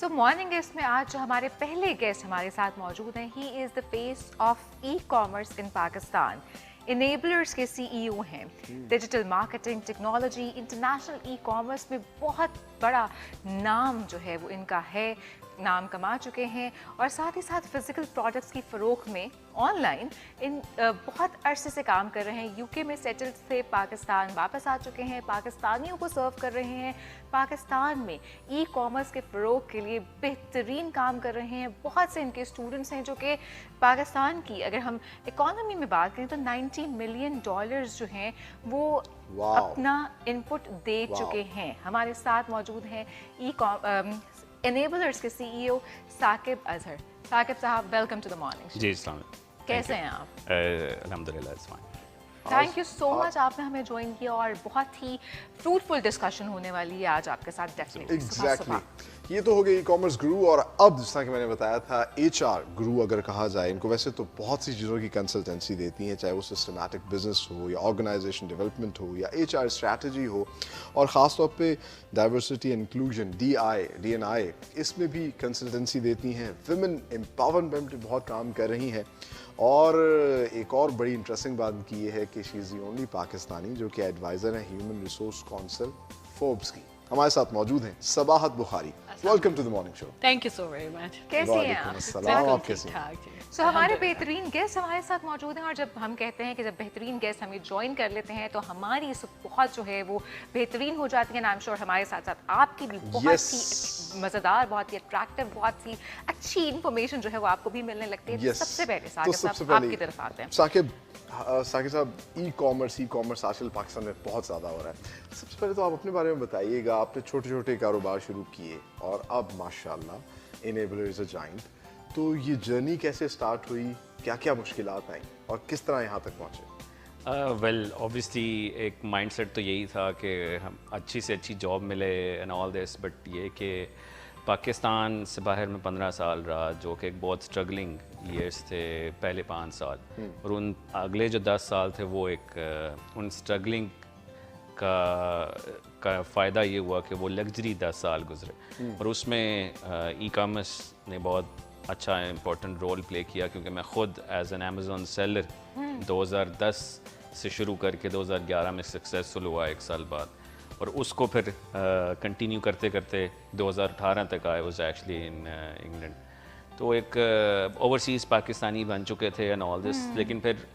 सो morning guest में आज जो हमारे पहले गेस्ट हमारे साथ मौजूद हैं, he is the face of e commerce in Pakistan. Enablers के सीईओ हैं। Digital marketing, technology, international e commerce में बहुत बड़ा नाम जो है वो इनका है, नाम कमा चुके हैं। और साथ ही साथ फिजिकल प्रोडक्ट्स की फ़रोख्त में ऑनलाइन इन बहुत अरसे से काम कर रहे हैं। यूके में सेटल थे, पाकिस्तान वापस आ चुके हैं, पाकिस्तानियों को सर्व कर रहे हैं। पाकिस्तान में ई कॉमर्स के फ़रोग के लिए बेहतरीन काम कर रहे हैं। बहुत से इनके स्टूडेंट्स हैं जो कि पाकिस्तान की, अगर हम इकॉनमी में बात करें तो $90 मिलियन जो हैं वो अपना इनपुट दे चुके हैं। हमारे साथ मौजूद हैं इनेबलर्स के सीईओ साकिब अजहर। साकिब साहब, वेलकम टू द मॉर्निंग। जी, अस्सलाम वालेकुम। कैसे हैं आप? अल्हम्दुलिल्लाह, it's fine. Thank you so much, आपने हमें ज्वाइन किया और बहुत ही फ्रूटफुल डिस्कशन होने वाली है आज आपके साथ। डेफिनेटली एग्जैक्टली ये तो हो गई ई कॉमर्स गुरु। और अब जिस तरह कि मैंने बताया था, HR गुरु अगर कहा जाए इनको, वैसे तो बहुत सी चीज़ों की कंसल्टेंसी देती हैं, चाहे वो सिस्टमैटिक बिजनेस हो या ऑर्गेनाइजेशन डेवलपमेंट हो या HR स्ट्रैटेजी हो, और ख़ास तौर पे डाइवर्सिटी इंक्लूजन DNI इसमें भी कंसल्टेंसी देती हैं। विमेन एम्पावरमेंट में बहुत काम कर रही हैं। और एक और बड़ी इंटरेस्टिंग बात की ये है कि she is the only Pakistani जो कि एडवाइज़र है ह्यूमन रिसोर्स काउंसिल फोर्ब्स की। हमारे साथ मौजूद हैं Sabahat Bukhari. Welcome to the morning show. Thank you so very much. कैसी हैं आप? आप कैसे हैं? सो हमारे बेहतरीन गेस्ट हमारे साथ मौजूद हैं। और जब हम कहते हैं कि जब बेहतरीन गेस्ट हमें ज्वाइन कर लेते हैं तो हमारी बहुत जो है वो बेहतरीन हो जाती है। आई एम श्योर हमारे साथ साथ आपकी भी बहुत ही मज़ेदार, बहुत ही अट्रैक्टिव, बहुत ही अच्छी इन्फॉर्मेशन जो है वो आपको भी मिलने लगती है। सबसे पहले साकिब साहब आपकी तरफ आते हैं। साकिब साहब, ई कॉमर्स आजकल पाकिस्तान में बहुत ज़्यादा हो रहा है। सबसे पहले तो आप अपने बारे में बताइएगा। आपने छोटे छोटे कारोबार शुरू किए और अब माशाल्लाह इनेबलर इज़ अ जायंट। तो ये जर्नी कैसे स्टार्ट हुई, क्या क्या मुश्किलात आई और किस तरह यहाँ तक पहुँचे? वेल ऑब्वियसली एक माइंडसेट तो यही था कि हम अच्छी से अच्छी जॉब मिले एंड ऑल दिस, बट ये कि पाकिस्तान से बाहर में 15 साल रहा, जो कि एक बहुत स्ट्रगलिंग ईयर्स थे पहले 5 साल, और उन अगले जो 10 साल थे वो एक उन स्ट्रगलिंग का फ़ायदा ये हुआ कि वो लग्जरी 10 साल गुजरे। और उसमें ई कॉमर्स ने बहुत अच्छा इम्पोर्टेंट रोल प्ले किया, क्योंकि मैं ख़ुद एज एन अमेज़ॉन सेलर 2010 से शुरू करके 2011 में सक्सेसफुल हुआ 1 साल बाद, और उसको फिर कंटिन्यू करते करते 2018 तक आए वाज एक्चुअली इन इंग्लैंड। तो एक ओवरसीज़ पाकिस्तानी बन चुके थे एंड ऑल दिस। लेकिन फिर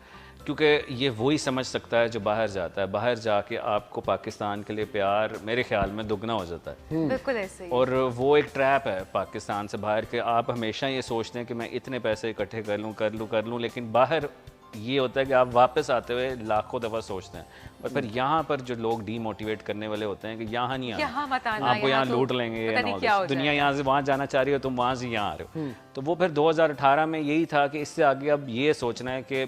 क्योंकि ये वही समझ सकता है जो बाहर जाता है, बाहर जाके आपको पाकिस्तान के लिए प्यार मेरे ख्याल में दुगना हो जाता है। बिल्कुल ऐसे ही। और वो एक ट्रैप है पाकिस्तान से बाहर के, आप हमेशा ये सोचते हैं कि मैं इतने पैसे इकट्ठे कर लूँ, लेकिन बाहर ये होता है कि आप वापस आते हुए लाखों दफ़ा सोचते हैं। और फिर यहाँ पर जो लोग डीमोटिवेट करने वाले होते हैं कि यहाँ नहीं आना, आपको यहाँ लूट लेंगे, दुनिया यहाँ से वहाँ जाना चाह रही हो, तुम वहाँ से यहाँ आ रहे हो। तो वो फिर 2018 में यही था कि इससे आगे अब ये सोचना है कि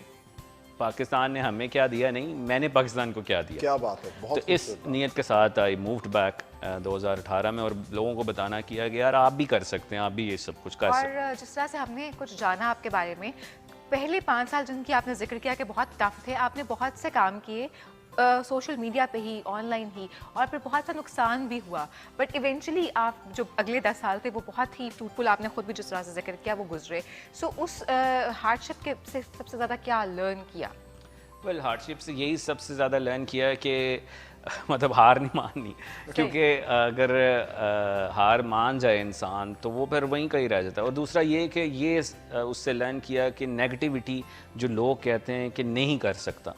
पाकिस्तान ने हमें क्या दिया, नहीं मैंने पाकिस्तान को क्या दिया। क्या बात है, बहुत तो इस नीयत के साथ आई मूव्ड बैक 2018 में, और लोगों को बताना किया कि यार आप भी कर सकते हैं, आप भी ये सब कुछ कर सकते हैं। और जिस तरह से हमने कुछ जाना आपके बारे में, पहले 5 साल जिनकी आपने जिक्र किया कि बहुत टफ थे, आपने बहुत से काम किए सोशल मीडिया पे ही, ऑनलाइन ही, और फिर बहुत सा नुकसान भी हुआ, बट इवेंचुअली आप जो अगले 10 साल थे वो बहुत ही फ्रूटफुल, आपने खुद भी जिस तरह से जिक्र किया वो गुजरे। सो उस हार्डशिप के से सबसे ज़्यादा क्या लर्न किया? वेल हार्डशिप से यही सबसे ज़्यादा लर्न किया कि मतलब हार नहीं माननी, क्योंकि अगर हार मान जाए इंसान तो वो फिर वहीं कहीं रह जाता है। और दूसरा ये कि ये उससे लर्न किया कि नेगेटिविटी जो लोग कहते हैं कि नहीं कर सकता,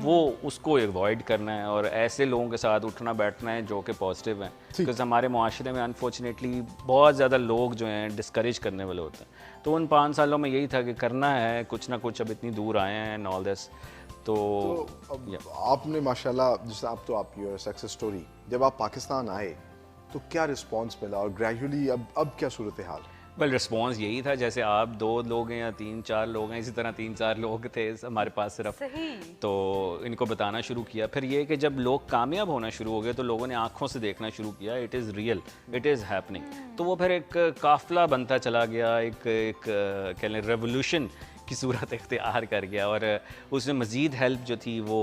वो उसको अवॉइड करना है और ऐसे लोगों के साथ उठना बैठना है जो कि पॉजिटिव हैं। बिकॉज हमारे माशरे में अनफॉर्चुनेटली बहुत ज़्यादा लोग जो हैं डिस्करेज करने वाले होते हैं। तो उन 5 सालों में यही था कि करना है कुछ ना कुछ, अब इतनी दूर आए हैं एंड ऑल दिस। तो आपने माशाल्लाह, जैसे आप योर सक्सेस स्टोरी, जब आप पाकिस्तान आए तो क्या रिस्पांस मिला और ग्रेजुअली अब क्या सूरत हाल? वेल रिस्पॉन्स यही था, जैसे आप 2 लोग हैं या 3-4 लोग हैं, इसी तरह 3-4 लोग थे हमारे पास सिर्फ। तो इनको बताना शुरू किया। फिर ये कि जब लोग कामयाब होना शुरू हो गए तो लोगों ने आंखों से देखना शुरू किया, it is real, it is happening. तो वो फिर एक काफिला बनता चला गया, एक कह लें रेवोल्यूशन की सूरत इख्तियार कर गया। और उसमें मज़ीद हेल्प जो थी वो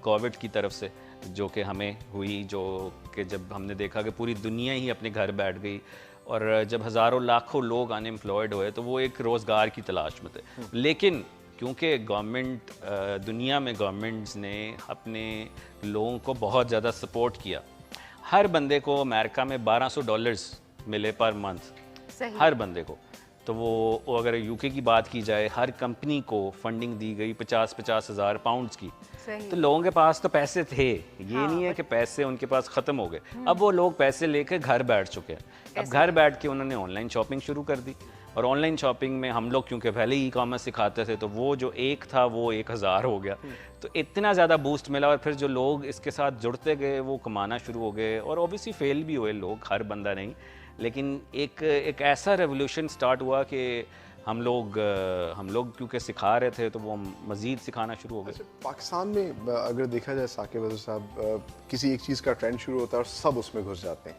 कोविड की तरफ से जो कि हमें हुई, जो कि जब हमने देखा कि पूरी दुनिया ही अपने घर बैठ गई और जब हज़ारों लाखों लोग अनएम्प्लॉयड हुए तो वो एक रोज़गार की तलाश में थे। लेकिन क्योंकि गवर्नमेंट, दुनिया में गवर्नमेंट्स ने अपने लोगों को बहुत ज़्यादा सपोर्ट किया। हर बंदे को अमेरिका में $1200 मिले पर मंथ, हर बंदे को। तो वो अगर यूके की बात की जाए, हर कंपनी को फंडिंग दी गई 50-50 हज़ार पाउंड्स की। तो लोगों के पास तो पैसे थे, ये नहीं है कि पैसे उनके पास ख़त्म हो गए। अब वो लोग पैसे लेके घर बैठ चुके हैं। अब घर बैठ के उन्होंने ऑनलाइन शॉपिंग शुरू कर दी। और ऑनलाइन शॉपिंग में हम लोग क्योंकि पहले ही ई-कॉमर्स सिखाते थे, तो वो जो एक था वो 1000 हो गया। तो इतना ज़्यादा बूस्ट मिला और फिर जो लोग इसके साथ जुड़ते गए वो कमाना शुरू हो गए। और ऑब्वियसली फेल भी हुए लोग, हर बंदा नहीं, लेकिन एक ऐसा रेवोल्यूशन स्टार्ट हुआ कि हम लोग क्योंकि सिखा रहे थे तो वो मज़ीद सिखाना शुरू हो गए। पाकिस्तान में अगर देखा जाए साकिब अजहर साहब, किसी एक चीज़ का ट्रेंड शुरू होता है और सब उसमें घुस जाते हैं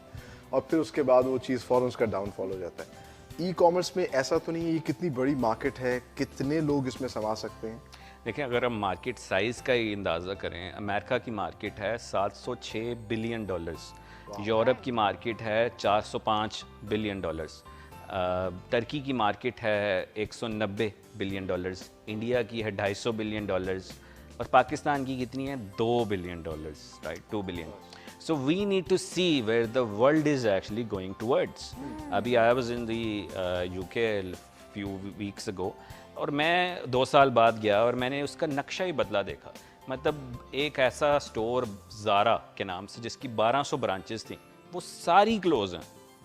और फिर उसके बाद वो चीज़ फ़ौरन उसका डाउनफॉल हो जाता है। ई कॉमर्स में ऐसा तो नहीं है? ये कितनी बड़ी मार्केट है, कितने लोग इसमें समा सकते हैं? देखिए, अगर हम मार्केट साइज़ का ही अंदाज़ा करें, अमेरिका की मार्केट है $706 बिलियन, यूरोप की मार्केट है $405 बिलियन, टर्की की मार्केट है $190 बिलियन, इंडिया की है $250 बिलियन और पाकिस्तान की कितनी है? $2 billion, right, 2 billion. So we need to see where the world is actually going towards. अभी I was in the UK few weeks ago और मैं 2 साल बाद गया और मैंने उसका नक्शा ही बदला देखा। मतलब एक ऐसा स्टोर ज़ारा के नाम से जिसकी 1200 ब्रांचेस थी, वो सारी क्लोज हैं,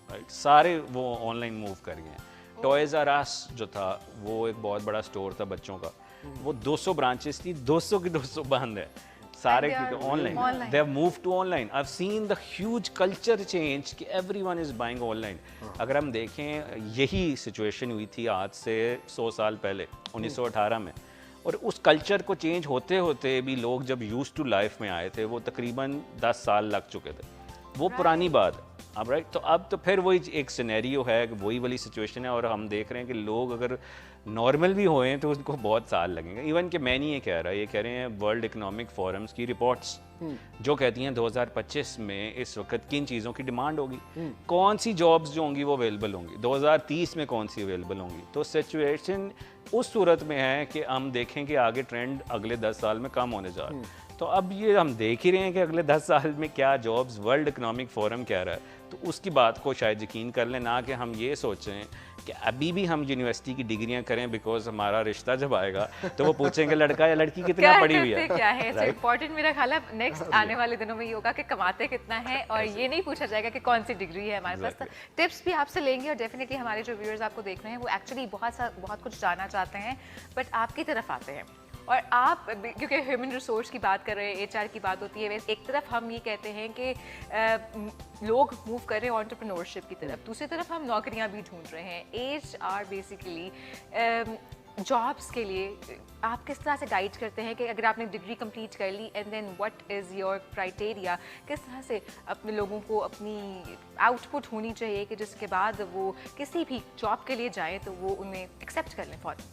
राइट, सारे वो ऑनलाइन मूव कर गए हैं। टॉयज़ आर अस जो था वो एक बहुत बड़ा स्टोर था बच्चों का, वो 200 ब्रांचेस थी, 200 की 200 बंद है सारे, क्योंकि online they have moved to online. I have seen the huge culture change कि एवरीवन इज बाइंग ऑनलाइन। अगर हम देखें, यही सिचुएशन हुई थी आज से 100 साल पहले 1918 में, और उस कल्चर को चेंज होते होते भी लोग जब यूज टू लाइफ में आए थे वो तकरीबन 10 साल लग चुके थे। वो पुरानी बात है अब, राइट। तो अब तो फिर वही एक सिनेरियो है, वही वाली सिचुएशन है, और हम देख रहे हैं कि लोग अगर नॉर्मल भी होए तो उसको बहुत साल लगेंगे। इवन कि मैं नहीं ये कह रहा, ये कह रहे हैं वर्ल्ड इकोनॉमिक फोरम्स की रिपोर्ट्स जो कहती हैं 2025 में इस वक्त किन चीज़ों की डिमांड होगी, कौन सी जॉब्स जो होंगी वो अवेलेबल होंगी, 2030 में कौन सी अवेलेबल होंगी। तो सिचुएशन उस सूरत में है कि हम देखें कि आगे ट्रेंड अगले 10 साल में कम होने जा रहा है। तो अब ये हम देख ही रहे हैं कि अगले 10 साल में क्या जॉब्स वर्ल्ड इकोनॉमिक फोरम कह रहा है, तो उसकी बात को शायद यकीन कर लें, ना कि हम ये सोचें कि अभी भी हम यूनिवर्सिटी की डिग्रियां करें, बिकॉज हमारा रिश्ता जब आएगा तो वो पूछेंगे लड़का या लड़की कितना पढ़ी हुई है, क्या है। right? इम्पोर्टेंट मेरा ख्याल है नेक्स्ट आने वाले दिनों में ये होगा कि कमाते कितना है, और ये नहीं पूछा जाएगा कि कौन सी डिग्री है हमारे पास। टिप्स भी आपसे लेंगे और डेफिनेटली हमारे जो व्यूअर्स आपको देख रहे हैं वो एक्चुअली बहुत कुछ जानना चाहते हैं, बट आपकी तरफ आते हैं। और आप क्योंकि ह्यूमन रिसोर्स की बात कर रहे हैं, एचआर की बात होती है, वैसे एक तरफ हम ये कहते हैं कि लोग मूव कर रहे हैं एंटरप्रेन्योरशिप की तरफ, दूसरी तरफ हम नौकरियां भी ढूंढ रहे हैं। एचआर बेसिकली जॉब्स के लिए आप किस तरह से गाइड करते हैं कि अगर आपने डिग्री कंप्लीट कर ली and then what is your criteria, किस तरह से अपने लोगों को अपनी आउटपुट होनी चाहिए कि जिसके बाद वो किसी भी जॉब के लिए जाएं तो वो उन्हें एक्सेप्ट कर लें फौरन।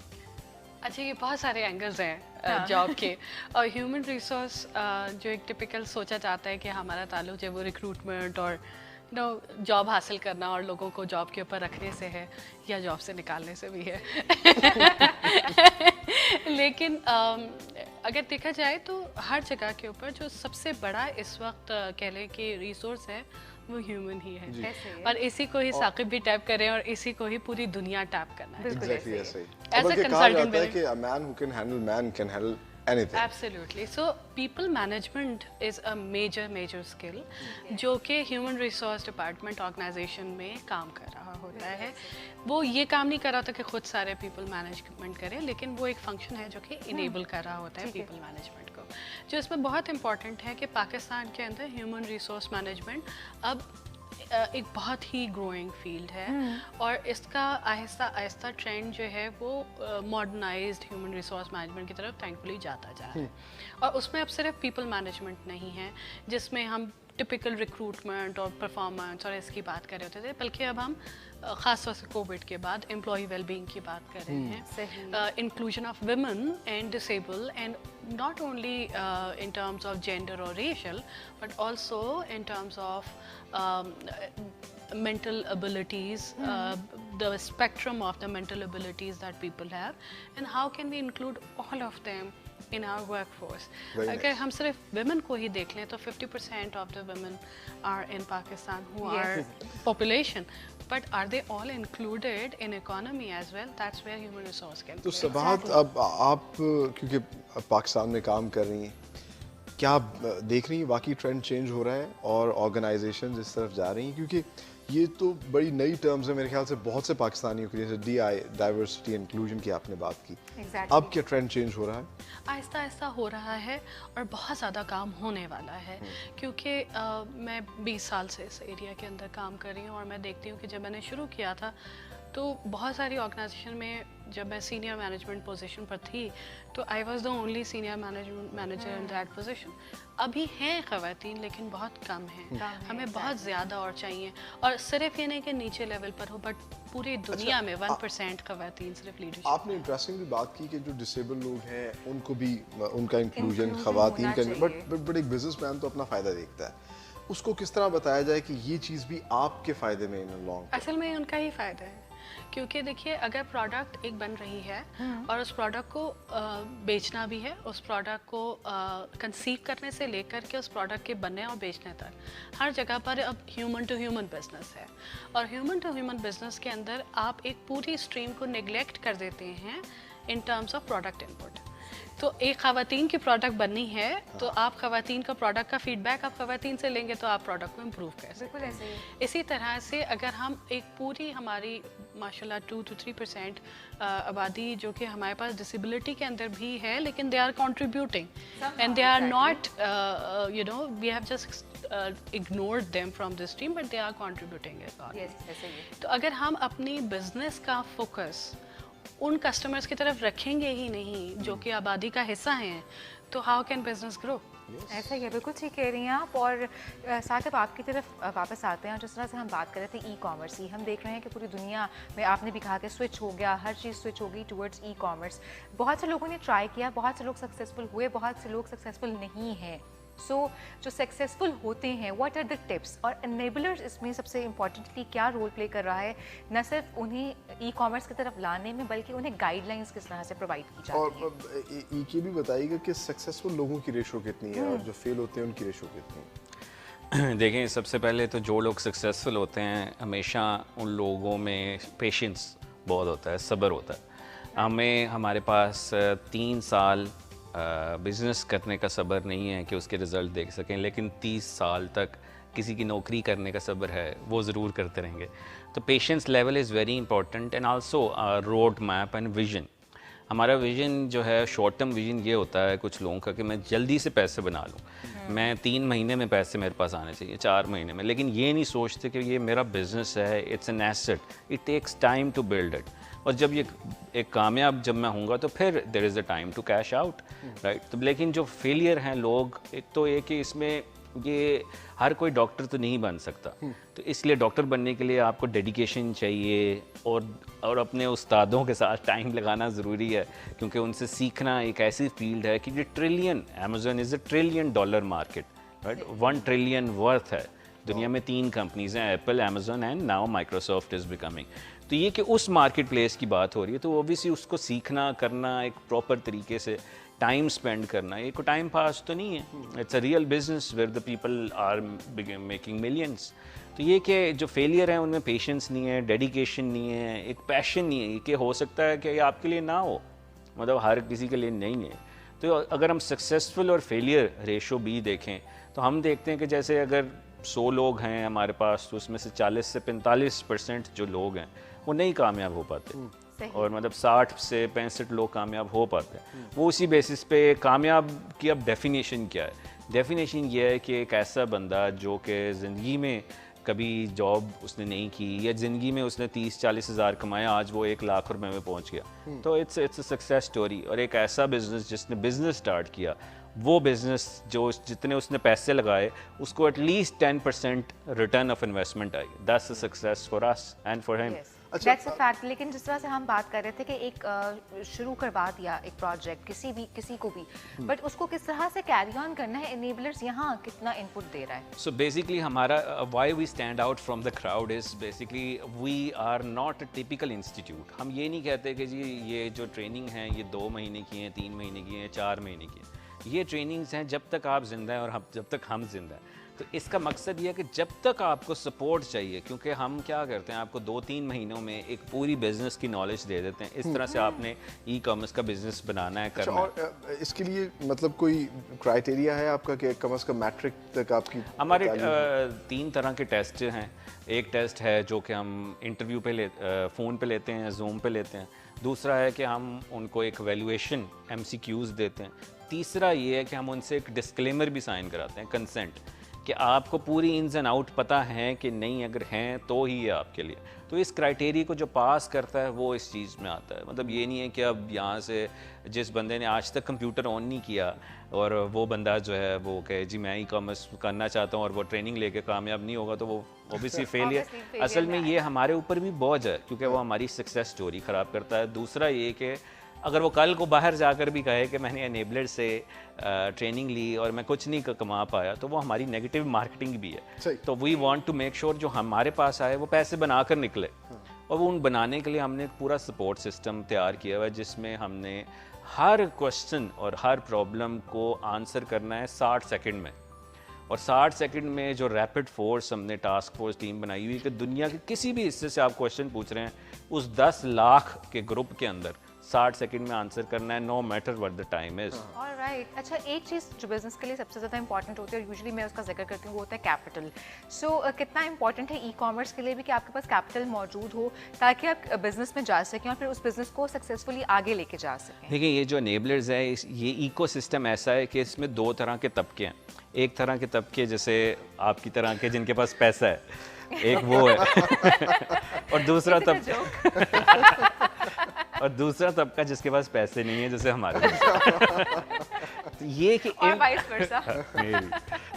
अच्छा, ये बहुत सारे एंगल्स हैं जॉब के। और ह्यूमन रिसोर्स जो एक टिपिकल सोचा जाता है कि हमारा ताल्लुक जो है वो रिक्रूटमेंट और जॉब हासिल करना और लोगों को जॉब के ऊपर रखने से है, या जॉब से निकालने से भी है। लेकिन अगर देखा जाए तो हर जगह के ऊपर जो सबसे बड़ा इस वक्त कह लें कि रिसोर्स है वो ह्यूमन ही है, और इसी को ही साकिब भी टैप करें और इसी को ही पूरी दुनिया टैप करना है। Exactly ऐसे ही। As a consultant, कि a man who can handle man can handle anything. Absolutely. So people management is a major skill जो कि ह्यूमन रिसोर्स डिपार्टमेंट ऑर्गेनाइजेशन में काम कर रहा होता है। वो ये काम नहीं कर रहा था कि खुद सारे पीपल मैनेजमेंट करें, लेकिन वो एक फंक्शन है जो कि इनेबल कर रहा होता है पीपल मैनेजमेंट को। जो इसमें बहुत इंपॉर्टेंट है कि पाकिस्तान के अंदर ह्यूमन रिसोर्स मैनेजमेंट अब एक बहुत ही ग्रोइंग फील्ड है, और इसका आहिस्ता आहिस्ता ट्रेंड जो है वो मॉडर्नाइज्ड ह्यूमन रिसोर्स मैनेजमेंट की तरफ थैंकफुली जाता जा रहा है। और उसमें अब सिर्फ पीपल मैनेजमेंट नहीं है जिसमें हम टिपिकल रिक्रूटमेंट और परफॉर्मेंस और इसकी बात कर रहे होते थे, बल्कि अब हम ख़ास तौर से कोविड के बाद एम्प्लॉय वेलबींग की बात कर रहे हैं, inclusion of women and disable, and not only in terms of gender or racial, but also in terms of mental abilities, the spectrum of the mental abilities that people have, and how can we include all of them in our workforce. अगर हम सिर्फ women को ही देख लें तो 50% of the women are in Pakistan who are population, but are they all included in economy as well? That's where human resource can तो play. Sabahat, अब आप क्योंकि अब पाकिस्तान में काम कर रही हैं, क्या आप देख रही हैं वाकई ट्रेंड चेंज हो रहा है और ऑर्गेनाइजेशन इस तरफ जा रही हैं? क्योंकि ये तो बड़ी नई टर्म्स है मेरे ख्याल से बहुत से पाकिस्तानियों के लिए, जैसे DI डाइवर्सिटी इंक्लूजन की आपने बात की। अब क्या ट्रेंड चेंज हो रहा है? आहिस्ता आहिस्ता हो रहा है और बहुत ज़्यादा काम होने वाला है, क्योंकि मैं 20 साल से इस एरिया के अंदर काम कर रही हूँ और मैं देखती हूँ कि जब मैंने शुरू किया था तो बहुत सारी ऑर्गेनाइजेशन में जब मैं सीनियर मैनेजमेंट पोजीशन पर थी तो I was the only senior manager in that position. अभी हैं ख़वातीन लेकिन बहुत कम हैं, हमें बहुत ज़्यादा और चाहिए। और सिर्फ ये नहीं कि नीचे लेवल पर हो, बट पूरी दुनिया में 1% ख़वातीन सिर्फ लीडरशिप। आपने इंटरेस्टिंगली बात की कि जो डिसेबल लोग हैं उनको भी उनका इंक्लूजन ख़वातीन का, बट एक बिजनेसमैन तो अपना फ़ायदा देखता है, उसको किस तरह बताया जाए कि ये चीज़ भी आपके फ़ायदे में इन लॉन्ग? असल में उनका ही फ़ायदा है, क्योंकि देखिए अगर प्रोडक्ट एक बन रही है और उस प्रोडक्ट को बेचना भी है, उस प्रोडक्ट को कंसीव करने से लेकर के उस प्रोडक्ट के बनने और बेचने तक हर जगह पर अब ह्यूमन टू ह्यूमन बिजनेस है। और ह्यूमन टू ह्यूमन बिजनेस के अंदर आप एक पूरी स्ट्रीम को नेग्लेक्ट कर देते हैं in terms of product input. तो एक ख़वातीन की प्रोडक्ट बननी है तो आप ख़वातीन का प्रोडक्ट का फीडबैक आप ख़वातीन से लेंगे तो आप प्रोडक्ट को इम्प्रूव कर सकते हैं। ऐसे ही। इसी तरह से अगर हम एक पूरी हमारी माशाल्लाह 2 to 3% आबादी जो कि हमारे पास डिसेबिलिटी के अंदर भी है, लेकिन they are contributing and they are not you know we have just ignored them from the stream, but they are contributing it. ऐसे ही। तो अगर हम अपनी बिजनेस का फोकस उन कस्टमर्स की तरफ रखेंगे ही नहीं जो कि आबादी का हिस्सा हैं, तो हाउ कैन बिजनेस ग्रो? ऐसा ही है, बिल्कुल ठीक कह रही हैं आप। और साकिब आपकी तरफ वापस आते हैं। जिस तरह से हम बात कर रहे थे ई-कॉमर्स की, हम देख रहे हैं कि पूरी दुनिया में आपने भी कहा कि स्विच हो गया, हर चीज़ स्विच हो गई टूवर्ड्स ई-कॉमर्स। बहुत से लोगों ने ट्राई किया, बहुत से लोग सक्सेसफुल हुए, बहुत से लोग सक्सेसफुल नहीं हैं। सो जो सक्सेसफुल होते हैं, व्हाट आर द टिप्स और एनेबलर्स इसमें सबसे इम्पॉर्टेंटली क्या रोल प्ले कर रहा है, न सिर्फ उन्हें ई-कॉमर्स की तरफ लाने में बल्कि उन्हें गाइडलाइंस किस तरह से प्रोवाइड की जाती है? और ये भी बताइएगा कि सक्सेसफुल लोगों की रेशो कितनी है और जो फेल होते हैं उनकी रेशो कितनी है? देखें, सबसे पहले तो जो लोग सक्सेसफुल होते हैं हमेशा उन लोगों में पेशेंस बहुत होता है, सब्र होता है। हमें हमारे पास 3 साल बिज़नेस करने का सब्र नहीं है कि उसके रिज़ल्ट देख सकें, लेकिन 30 साल तक किसी की नौकरी करने का सब्र है, वो ज़रूर करते रहेंगे। तो patience level is very important and also road map and vision. हमारा विजन जो है, शॉर्ट टर्म विजन ये होता है कुछ लोगों का कि मैं जल्दी से पैसे बना लूँ, मैं 3 महीने में पैसे मेरे पास आने चाहिए, 4 महीने में, लेकिन ये नहीं सोचते कि ये मेरा बिज़नेस है, it's an asset, it takes time to build it. और जब ये एक कामयाब जब मैं होऊंगा तो फिर there is a time to cash out, right. तो लेकिन जो फेलियर हैं लोग, एक तो ये कि इसमें ये हर कोई डॉक्टर तो नहीं बन सकता, तो इसलिए डॉक्टर बनने के लिए आपको डेडिकेशन चाहिए और अपने उस्तादों के साथ टाइम लगाना ज़रूरी है, क्योंकि उनसे सीखना एक ऐसी फील्ड है कि ये trillion, Amazon is $1 trillion market, right. 1 trillion worth है। दुनिया में 3 कंपनीज हैं, Apple, Amazon and now Microsoft is becoming. तो ये कि उस मार्केट प्लेस की बात हो रही है, तो ओबियसली उसको सीखना, करना, एक प्रॉपर तरीके से टाइम स्पेंड करना, ये कोई टाइम पास तो नहीं है, it's a real business where the people are making millions. तो ये कि जो फेलियर है उनमें पेशेंस नहीं है, डेडिकेशन नहीं है, एक पैशन नहीं है, कि हो सकता है कि ये आपके लिए ना हो, मतलब हर किसी के लिए नहीं है। तो अगर हम सक्सेसफुल और फेलियर रेशो भी देखें तो हम देखते हैं कि जैसे अगर 100 लोग हैं हमारे पास, तो उसमें से 40 से 45% जो लोग हैं वो नहीं कामयाब हो पाते, और मतलब 60 से 65 लोग कामयाब हो पाते हैं। वो उसी बेसिस पे कामयाब की अब डेफिनेशन क्या है? डेफिनेशन ये है कि एक ऐसा बंदा जो कि ज़िंदगी में कभी जॉब उसने नहीं की, या ज़िंदगी में उसने 30-40 हज़ार कमाया, आज वो 1 लाख रुपए में पहुंच गया, तो इट्स अ सक्सेस स्टोरी। और एक ऐसा बिजनेस जिसने बिजनेस स्टार्ट किया, वो बिजनेस जो जितने उसने पैसे लगाए उसको at least 10% return of investment I, that's a success for us and for him. अच्छा, दैट्स अ फैक्ट। लेकिन जिस तरह से हम बात कर रहे थे कि एक शुरू करवा दिया एक प्रोजेक्ट किसी को भी, बट उसको किस तरह से कैरी ऑन करना है, इनेबलर्स यहाँ कितना इनपुट दे रहा है? सो बेसिकली हमारा why we stand out from the crowd is basically we are not a typical institute. हम ये नहीं कहते कि जी ये जो ट्रेनिंग है ये 2 महीने की हैं, 3 महीने की हैं, 4 महीने की हैं। ये ट्रेनिंग्स हैं जब तक आप जिंदा हैं और जब तक हम जिंदा हैं। तो इसका मकसद ये है कि जब तक आपको सपोर्ट चाहिए, क्योंकि हम क्या करते हैं आपको 2-3 महीनों में एक पूरी बिजनेस की नॉलेज दे देते हैं, इस तरह से आपने ई कॉमर्स का बिजनेस बनाना है, करना है। और इसके लिए मतलब कोई क्राइटेरिया है आपका कि कम से कम मैट्रिक तक आपकी? हमारे 3 तरह के टेस्ट हैं। एक टेस्ट है जो कि हम इंटरव्यू पे फ़ोन पे लेते हैं, जूम पे लेते हैं। दूसरा है कि हम उनको एक वैल्यूएशन MCQs देते हैं। तीसरा ये है कि हम उनसे एक डिस्क्लेमर भी साइन कराते हैं, कंसेंट, कि आपको पूरी इन्स एंड आउट पता है कि नहीं, अगर हैं तो ही है आपके लिए। तो इस क्राइटेरिया को जो पास करता है वो इस चीज़ में आता है। मतलब ये नहीं है कि अब यहाँ से जिस बंदे ने आज तक कंप्यूटर ऑन नहीं किया और वो बंदा जो है वो कहे जी मैं ई कॉमर्स करना चाहता हूँ और वो ट्रेनिंग लेके कामयाब नहीं होगा तो वो ऑब्वियसली फेलियर। असल में ये हमारे ऊपर भी बोझ है क्योंकि वो हमारी सक्सेस स्टोरी ख़राब करता है। दूसरा ये कि अगर वो कल को बाहर जाकर भी कहे कि मैंने एनेबलर से ट्रेनिंग ली और मैं कुछ नहीं कमा पाया, तो वो हमारी नेगेटिव मार्केटिंग भी है। तो we want to make sure जो हमारे पास आए वो पैसे बनाकर निकले, और वो उन बनाने के लिए हमने एक पूरा सपोर्ट सिस्टम तैयार किया हुआ है जिसमें हमने हर क्वेश्चन और हर प्रॉब्लम को आंसर करना है 60 सेकंड में। और 60 सेकंड में जो रैपिड फोर्स हमने टास्क फोर्स टीम बनाई हुई है कि दुनिया के किसी भी हिस्से से आप क्वेश्चन पूछ रहे हैं, उस 10 लाख के ग्रुप के अंदर 60 सेकंड में आंसर करना है, no matter what the time is. Alright. अच्छा, एक चीज़ जो बिजनेस के लिए सबसे ज़्यादा इंपॉर्टेंट होती है और यूजुअली मैं उसका जिक्र करती हूँ वो होता है कैपिटल। सो कितना इंपॉर्टेंट है ई कॉमर्स के लिए भी कि आपके पास कैपिटल मौजूद हो ताकि आप बिजनेस में जा सकें और फिर उस बिजनेस को सक्सेसफुली आगे लेके जा सकें? देखिए, ये जो एनेबलर्स है ये इकोसिस्टम ऐसा है कि इसमें 2 तरह के तबके हैं। एक तरह के तबके जैसे आपकी तरह के जिनके पास पैसा है, एक वो है और दूसरा तबका जिसके पास पैसे नहीं है, जैसे हमारे पास। तो ये कि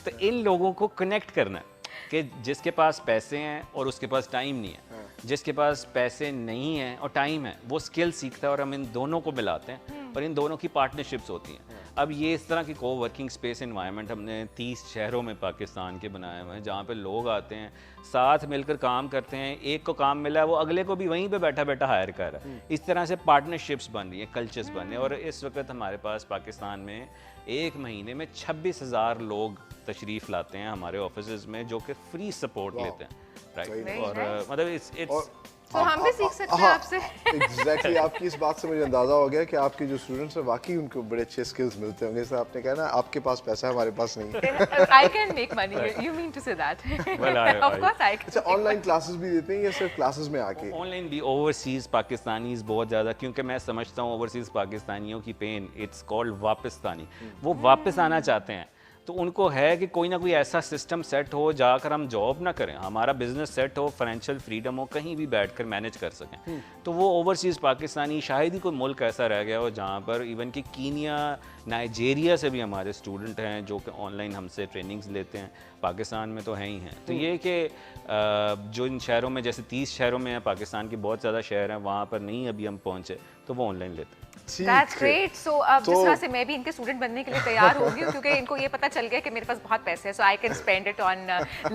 तो इन लोगों को कनेक्ट करना है कि जिसके पास पैसे हैं और उसके पास टाइम नहीं है, जिसके पास पैसे नहीं है और टाइम है वो स्किल सीखता है, और हम इन दोनों को मिलाते हैं और इन दोनों की पार्टनरशिप्स होती हैं। अब ये इस तरह की कोवर्किंग स्पेस एनवायरनमेंट हमने 30 शहरों में पाकिस्तान के बनाए हुए हैं जहाँ पे लोग आते हैं, साथ मिलकर काम करते हैं। एक को काम मिला है वो अगले को भी वहीं पे बैठा बैठा हायर कर रहा है। इस तरह से पार्टनरशिप्स बन रही हैं, कल्चर्स बन रहे हैं। और इस वक्त हमारे पास पाकिस्तान में एक महीने में 26,000 लोग तशरीफ़ लाते हैं हमारे ऑफिस में, जो कि फ्री सपोर्ट लेते हैं, राइट। और मतलब इट्स तो हम भी सीख सकते हैं आपसे। एग्जैक्टली आपकी इस बात से मुझे अंदाजा हो गया कि आपके जो स्टूडेंट्स हैं वाकई उनको बड़े अच्छे स्किल्स मिलते होंगे। जैसे आपने कहा ना, आपके पास पैसा है हमारे पास नहीं। I can make money. You mean to say that? Of course I can. अच्छा, ऑनलाइन क्लासेस भी देते हैं या सिर्फ क्लासेस में आके? ऑनलाइन भी। ओवरसीज़ पाकिस्तानीज़ बहुत ज़्यादा, क्योंकि मैं समझता हूँ ओवरसीज़ पाकिस्तानियों की पेन इट्स कॉल्ड वापस्तानी। वो वापस आना चाहते हैं, तो उनको है कि कोई ना कोई ऐसा सिस्टम सेट हो जाकर हम जॉब ना करें, हमारा बिजनेस सेट हो, फाइनेंशियल फ्रीडम हो, कहीं भी बैठकर मैनेज कर सकें। तो वो ओवरसीज़ पाकिस्तानी, शायद ही कोई मुल्क ऐसा रह गया हो जहाँ पर, इवन कि कीनिया, नाइजीरिया से भी हमारे स्टूडेंट हैं जो कि ऑनलाइन हमसे ट्रेनिंग्स लेते हैं। पाकिस्तान में तो है ही हैं। तो ये कि जो इन शहरों में, जैसे 30 शहरों में है पाकिस्तान के, बहुत ज़्यादा शहर हैं, वहाँ पर नहीं अभी हम पहुँचे, तो वो ऑनलाइन लेते हैं। That's great. So अब जिस तरह से मैं भी इनके स्टूडेंट बनने के लिए तैयार हो गई हूँ क्योंकि इनको ये पता चल गया कि मेरे पास बहुत पैसे हैं, so I can spend it on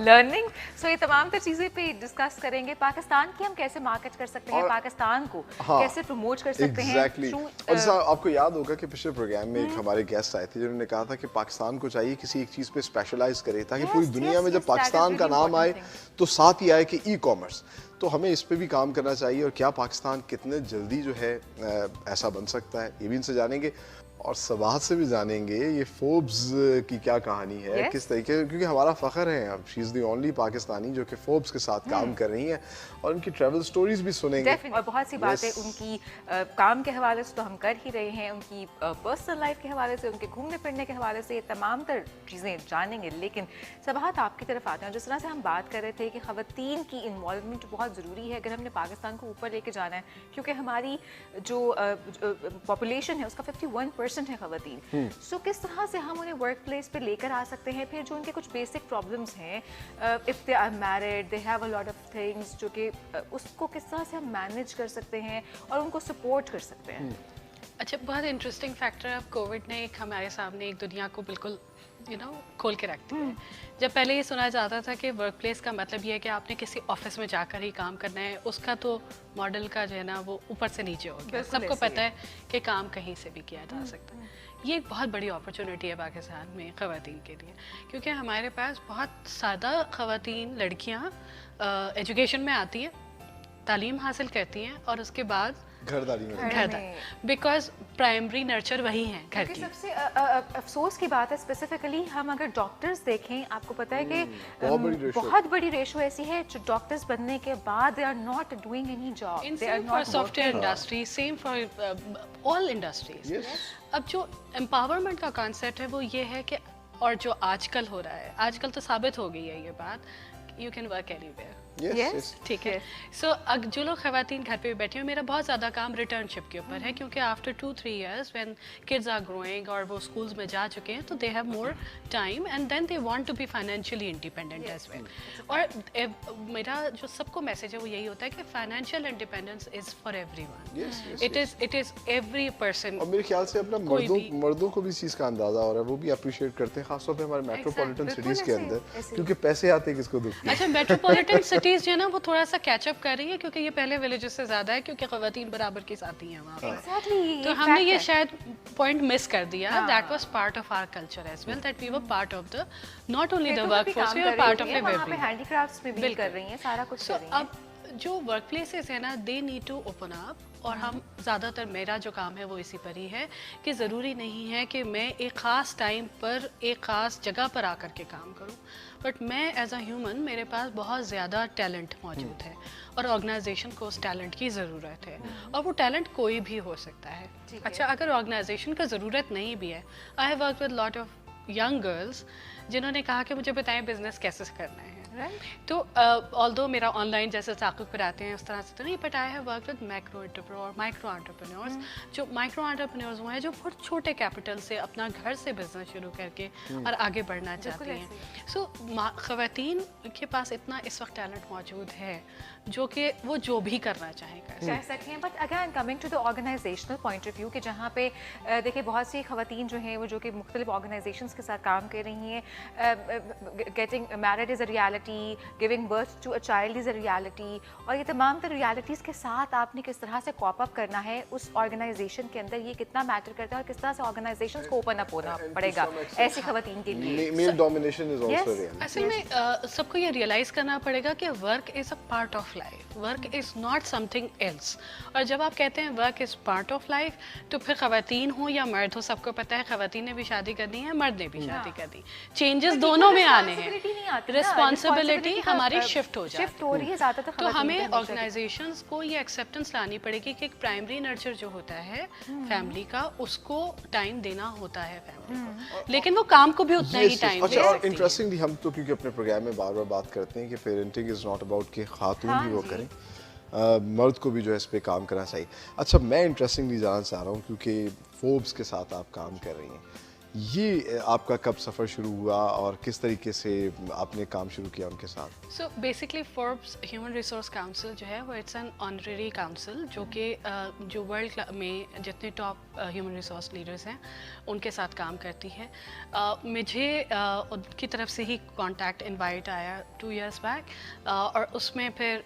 learning. So ये तमाम तर चीज़ें पे डिस्कस करेंगे। पाकिस्तान की हम कैसे मार्केट कर सकते हैं, पाकिस्तान को कैसे प्रमोट कर सकते हैं। और जैसा आपको याद होगा कि पिछले प्रोग्राम में एक हमारे गेस्ट आए थे जिन्होंने कहा था कि पाकिस्तान को चाहिए किसी एक चीज़ पे स्पेशलाइज करे ताकि पूरी दुनिया में जब पाकिस्तान का नाम आए तो साथ ही आए कि ई कॉमर्स। तो हमें इस पे भी काम करना चाहिए, और क्या पाकिस्तान कितने जल्दी जो है ऐसा बन सकता है, ये भी इनसे जानेंगे। और सबाहत से भी जानेंगे ये फोर्ब्स की क्या कहानी है, किस तरीके, क्योंकि हमारा फ़ख्र है अब, she is the only Pakistani जो कि फोर्ब्स के साथ काम कर रही हैं, और उनकी ट्रैवल स्टोरीज भी सुनेंगे। और बहुत सी बातें उनकी काम के हवाले से तो हम कर ही रहे हैं, उनकी पर्सनल लाइफ के हवाले से, उनके घूमने फिरने के हवाले से, तमाम तर चीज़ें जानेंगे। लेकिन सबाहत आपकी तरफ आते हैं, जिस तरह से हम बात कर रहे थे कि ख़वातीन की इन्वॉल्वमेंट बहुत बहुत ज़रूरी है अगर हमने पाकिस्तान को ऊपर लेके जाना है, क्योंकि हमारी जो पॉपुलेशन है उसका 51% है ख़वातीन। सो किस तरह से हम उन्हें वर्क प्लेस पर लेकर आ सकते हैं, फिर जो उनके कुछ बेसिक प्रॉब्लम्स हैं, if they are married, they have a lot of things, जो कि उसको किस तरह से हम मैनेज कर सकते हैं और उनको सपोर्ट कर सकते हैं। अच्छा, बहुत इंटरेस्टिंग फैक्टर है। अब कोविड ने एक हमारे सामने एक दुनिया को बिल्कुल खोल के रख दिया है। जब पहले ये सुना जाता था कि वर्क प्लेस का मतलब ये है कि आपने किसी ऑफिस में जाकर ही काम करना है, उसका तो मॉडल का जो है ना वो ऊपर से नीचे हो गया। सबको पता है कि काम कहीं से भी किया जा सकता है। ये एक बहुत बड़ी अपॉर्चुनिटी है पाकिस्तान में ख़वातीन के लिए, क्योंकि हमारे पास बहुत सादा ख़वातीन लड़कियाँ एजुकेशन में आती हैं, तालीम हासिल करती हैं और उसके बाद घरदारी, बिकॉज प्राइमरी नर्चर वही हैं घर की। सबसे अफसोस की बात है, स्पेसिफिकली हम अगर डॉक्टर्स देखें, आपको पता है कि बहुत बड़ी रेशो ऐसी है जो डॉक्टर्स बनने के बाद they are not doing any job. Same for software industry, same for all industries. अब जो एम्पावरमेंट का कॉन्सेप्ट है वो ये है कि, और जो आजकल हो रहा है, आजकल तो साबित हो गई है ये बात, यू कैन वर्क एनीवेयर। ठीक है। सो जो लोग ख़वातीन घर पे बैठी हैं, मेरा बहुत ज़्यादा काम रिटर्नशिप के ऊपर है, क्योंकि after 2-3 years when kids are growing और वो स्कूल्स में जा चुके हैं, तो they have more time and then they want to be financially independent as well. और मेरा जो सबको मैसेज है वो यही होता है कि financial independence is for everyone. It is every person. और मेरे ख्याल से अपना मर्दों को भी इस चीज़ का अंदाज़ा हो रहा है, वो भी अप्रिशिएट करते हैं, खासतौर पे हमारे मेट्रोपॉलिटन सिटीज़ के अंदर, क्योंकि पैसे आते किसको दुख। अच्छा, मेट्रोपॉलिटन सिटीज़ जो है ना वो थोड़ा सा कैचअप कर रही है, क्योंकि ये पहले विलेजेस से ज़्यादा है, क्योंकि ख़वातीन बराबर की साथी हैं वहाँ पर। तो हमने ये शायद पॉइंट मिस कर दिया। That was part of our culture as well, that we were part of the not only the workforce, we were part of the wellbeing. Handicrafts में भी कर रही हैं, सारा कुछ कर रही हैं। अब जो वर्क प्लेसेस है ना, they need to open up. और हम ज़्यादातर, मेरा जो काम है वो इसी पर ही है कि ज़रूरी नहीं है कि मैं एक ख़ास टाइम पर एक ख़ास जगह पर आकर के काम करूं, बट मैं एज अ ह्यूमन, मेरे पास बहुत ज़्यादा टैलेंट मौजूद है और ऑर्गेनाइजेशन को उस टैलेंट की ज़रूरत है, और वो टैलेंट कोई भी हो सकता है। अच्छा, अगर ऑर्गेनाइजेशन का ज़रूरत नहीं भी है, I have work with lot of young girls जिन्होंने कहा कि मुझे बताएं बिजनेस कैसे करना है। तो ऑल्दो मेरा ऑनलाइन जैसे ताक़ुब पर आते हैं उस तरह से तो नहीं, but I have work with micro entrepreneurs. जो माइक्रो एंटरप्रेन्योर्स वो हैं जो बहुत छोटे कैपिटल से अपना घर से बिजनेस शुरू करके और आगे बढ़ना चाहते हैं। सो ख़वातीन के पास इतना इस वक्त टैलेंट मौजूद है जो कि वो जो भी करना चाहें कर सकते हैं। But again coming to the organisational point of view, कि जहाँ पे देखिए बहुत सी ख़वातीन जो हैं वो जो कि मुख्तलिफ ऑर्गेनाइजेशंस के साथ काम कर रही हैं, getting married is a reality, giving birth to a child is a reality, और ये तमाम तर रियलिटीज़ के साथ आपने किस तरह से कॉप अप करना है उस ऑर्गेनाइजेशन के अंदर, ये कितना मैटर करता है और किस तरह से ऑर्गेनाइजेशंस को ओपन अप होना पड़ेगा ऐसी ख़वातीन के लिए। Male domination is also real. असल में सबको ये रियलाइज़ करना पड़ेगा कि work is a part of life, work is not something else. और जब आप कहते हैं work is part of life, तो फिर ख़वातीन हो या मर्द हो, सबको पता है ख़वातीन ने भी शादी करनी है, मर्द ने भी शादी करनी, चेंजेस दोनों में आने हैं, रिस्पॉन्सिबिलिटी हमारी शिफ्ट हो रही है ज़्यादातर। तो हमें ऑर्गेनाइजेशंस को ये एक्सेप्टेंस लानी पड़ेगी कि एक प्राइमरी नर्चर जो होता है फैमिली का, उसको टाइम देना होता है फैमिली को, लेकिन वो काम को भी उतना ही टाइम अच्छा, और इंटरेस्टिंगली हम तो क्योंकि अपने प्रोग्राम में बार बार बात करते हैं कि पेरेंटिंग इज़ नॉट अबाउट कि खातून भी वो करें, मर्द को भी जो है इस पे काम करना चाहिए। अच्छा, मैं इंटरेस्टिंगली जानना चाह रहा हूँ, क्योंकि फोर्ब्स के साथ आप काम कर रही हैं, ये आपका कब सफ़र शुरू हुआ और किस तरीके से आपने काम शुरू किया उनके साथ? So basically Forbes human resource council जो है वो इट्स एन ऑनरेरी काउंसिल, जो कि जो वर्ल्ड में जितने टॉप ह्यूमन रिसोर्स लीडर्स हैं उनके साथ काम करती है। मुझे उनकी तरफ से ही कॉन्टैक्ट इनवाइट आया 2 years बैक, और उसमें फिर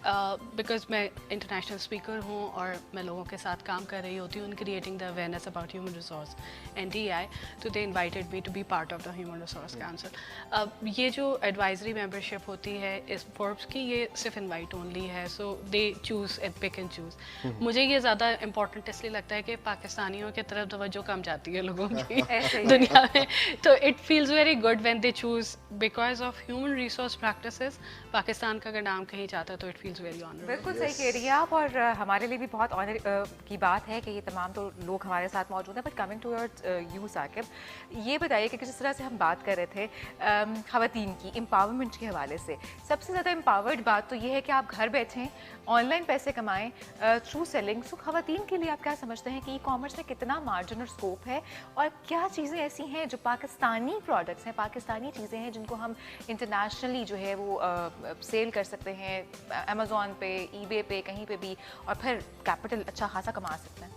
बिकॉज मैं इंटरनेशनल स्पीकर हूँ और मैं लोगों के साथ काम कर रही होती हूँ in creating the awareness about human resource NDI, तो दे invited me to be part of the Human Resource Council. अब ये जो एडवाइजरी मेंबरशिप होती है इस फोर्ब्स की, ये सिर्फ इनवाइट ओनली है, so they choose and pick and choose. मुझे ये ज़्यादा इंपॉर्टेंट इसलिए लगता है कि पाकिस्तानियों की तरफ तवज्जो कम जाती है लोगों की दुनिया में, तो it feels very good when they choose because of human resource practices. Pakistan का अगर नाम कहीं जाता है तो इट फील्स वेरी ऑनर। बिल्कुल सही कह रही हैं आप, और हमारे लिए भी बहुत ऑनर की बात है कि ये तमाम तो लोग हमारे साथ मौजूद हैं। But coming to your you Saqib, ये बताइए कि जिस तरह से हम बात कर रहे थे ख़वातीन की एम्पावरमेंट के हवाले से, सबसे ज़्यादा एम्पावर्ड बात तो ये है कि आप घर बैठें, ऑनलाइन पैसे कमाएं थ्रू सेलिंग। सो ख़वातीन के लिए आप क्या समझते हैं कि ई कॉमर्स में कितना मार्जिन और स्कोप है, और क्या चीज़ें ऐसी हैं जो पाकिस्तानी प्रोडक्ट्स हैं, पाकिस्तानी चीज़ें हैं जिनको हम इंटरनेशनली जो है वो सेल कर सकते हैं अमेज़ॉन पे, ईबे पे, कहीं पे भी, और फिर कैपिटल अच्छा खासा कमा सकते हैं?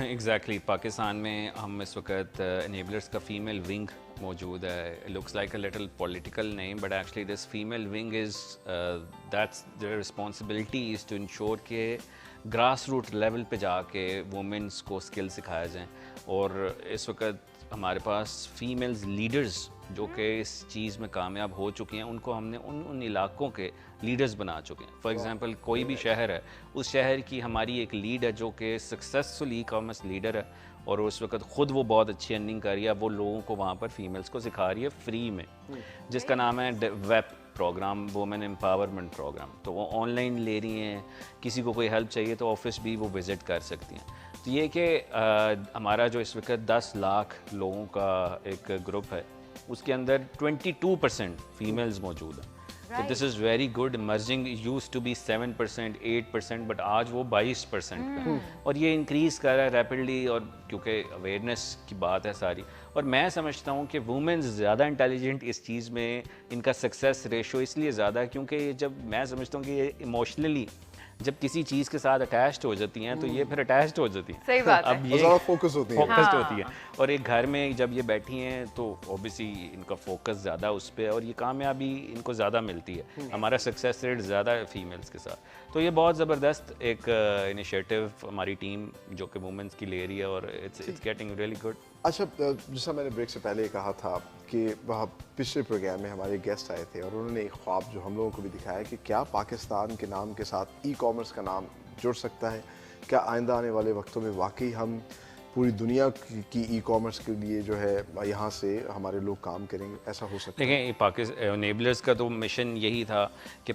एग्जैक्टली पाकिस्तान में हम इस वक्त एनेबलर्स का फ़ीमेल विंग मौजूद है. Looks like a little political name but actually this female wing is that's their responsibility is to ensure के ग्रास रूट लेवल पे जाके वुमेंस को स्किल सिखाया जाए. और इस वक्त हमारे पास फीमेल्स लीडर्स जो कि इस चीज़ में कामयाब हो चुकी हैं, उनको हमने उन इलाकों के लीडर्स बना चुके हैं. फॉर एग्जांपल कोई भी शहर है, उस शहर की हमारी एक लीड है जो कि सक्सेसफुल ई कॉमर्स लीडर है, और उस वक्त ख़ुद वो बहुत अच्छी अर्निंग कर रही है. वो लोगों को वहाँ पर फीमेल्स को सिखा रही है फ्री में, जिसका नाम है web program, women empowerment program. तो वो ऑनलाइन ले रही हैं, किसी को कोई हेल्प चाहिए तो ऑफिस भी वो विज़िट कर सकती हैं. तो ये कि हमारा जो इस वक्त 10 लाख लोगों का एक ग्रुप है, उसके अंदर 22% फीमेल्स मौजूद हैं. तो this is very good. Emerging use to be 7%, 8%, but आज वो 22% है, और ये इंक्रीज़ कर रहा है रैपिडली. और क्योंकि अवेयरनेस की बात है सारी, और मैं समझता हूँ कि वुमेन्स ज़्यादा इंटेलिजेंट इस चीज़ में, इनका सक्सेस रेशो इसलिए ज़्यादा है क्योंकि जब मैं समझता हूँ कि ये इमोशनली जब किसी चीज़ के साथ अटैच्ड हो जाती हैं तो ये फिर अटैच्ड हो जाती हैं. सही बात अब है. ये ज़्यादा फोकस होती है. फोकस्ड होती है, और एक घर में जब ये बैठी हैं तो ऑब्वियसली इनका फोकस ज़्यादा उस पर है, और ये कामयाबी इनको ज़्यादा मिलती है. हमारा सक्सेस रेट ज़्यादा है फीमेल्स के साथ. तो ये बहुत ज़बरदस्त एक इनिशिएटिव हमारी टीम जो कि वुमेंस की ले रही है, और इट्स गेटिंग रियली गुड. अच्छा, जैसा मैंने ब्रेक से पहले कहा था कि वहाँ पिछले प्रोग्राम में हमारे गेस्ट आए थे और उन्होंने एक ख्वाब जो हम लोगों को भी दिखाया कि क्या पाकिस्तान के नाम के साथ ई कॉमर्स का नाम जुड़ सकता है. क्या आइंदा आने वाले वक्तों में वाकई हम पूरी दुनिया की ई कॉमर्स के लिए जो है यहाँ से हमारे लोग काम करेंगे, ऐसा हो सकता है? देखें, एनेबलर्स का तो मिशन यही था कि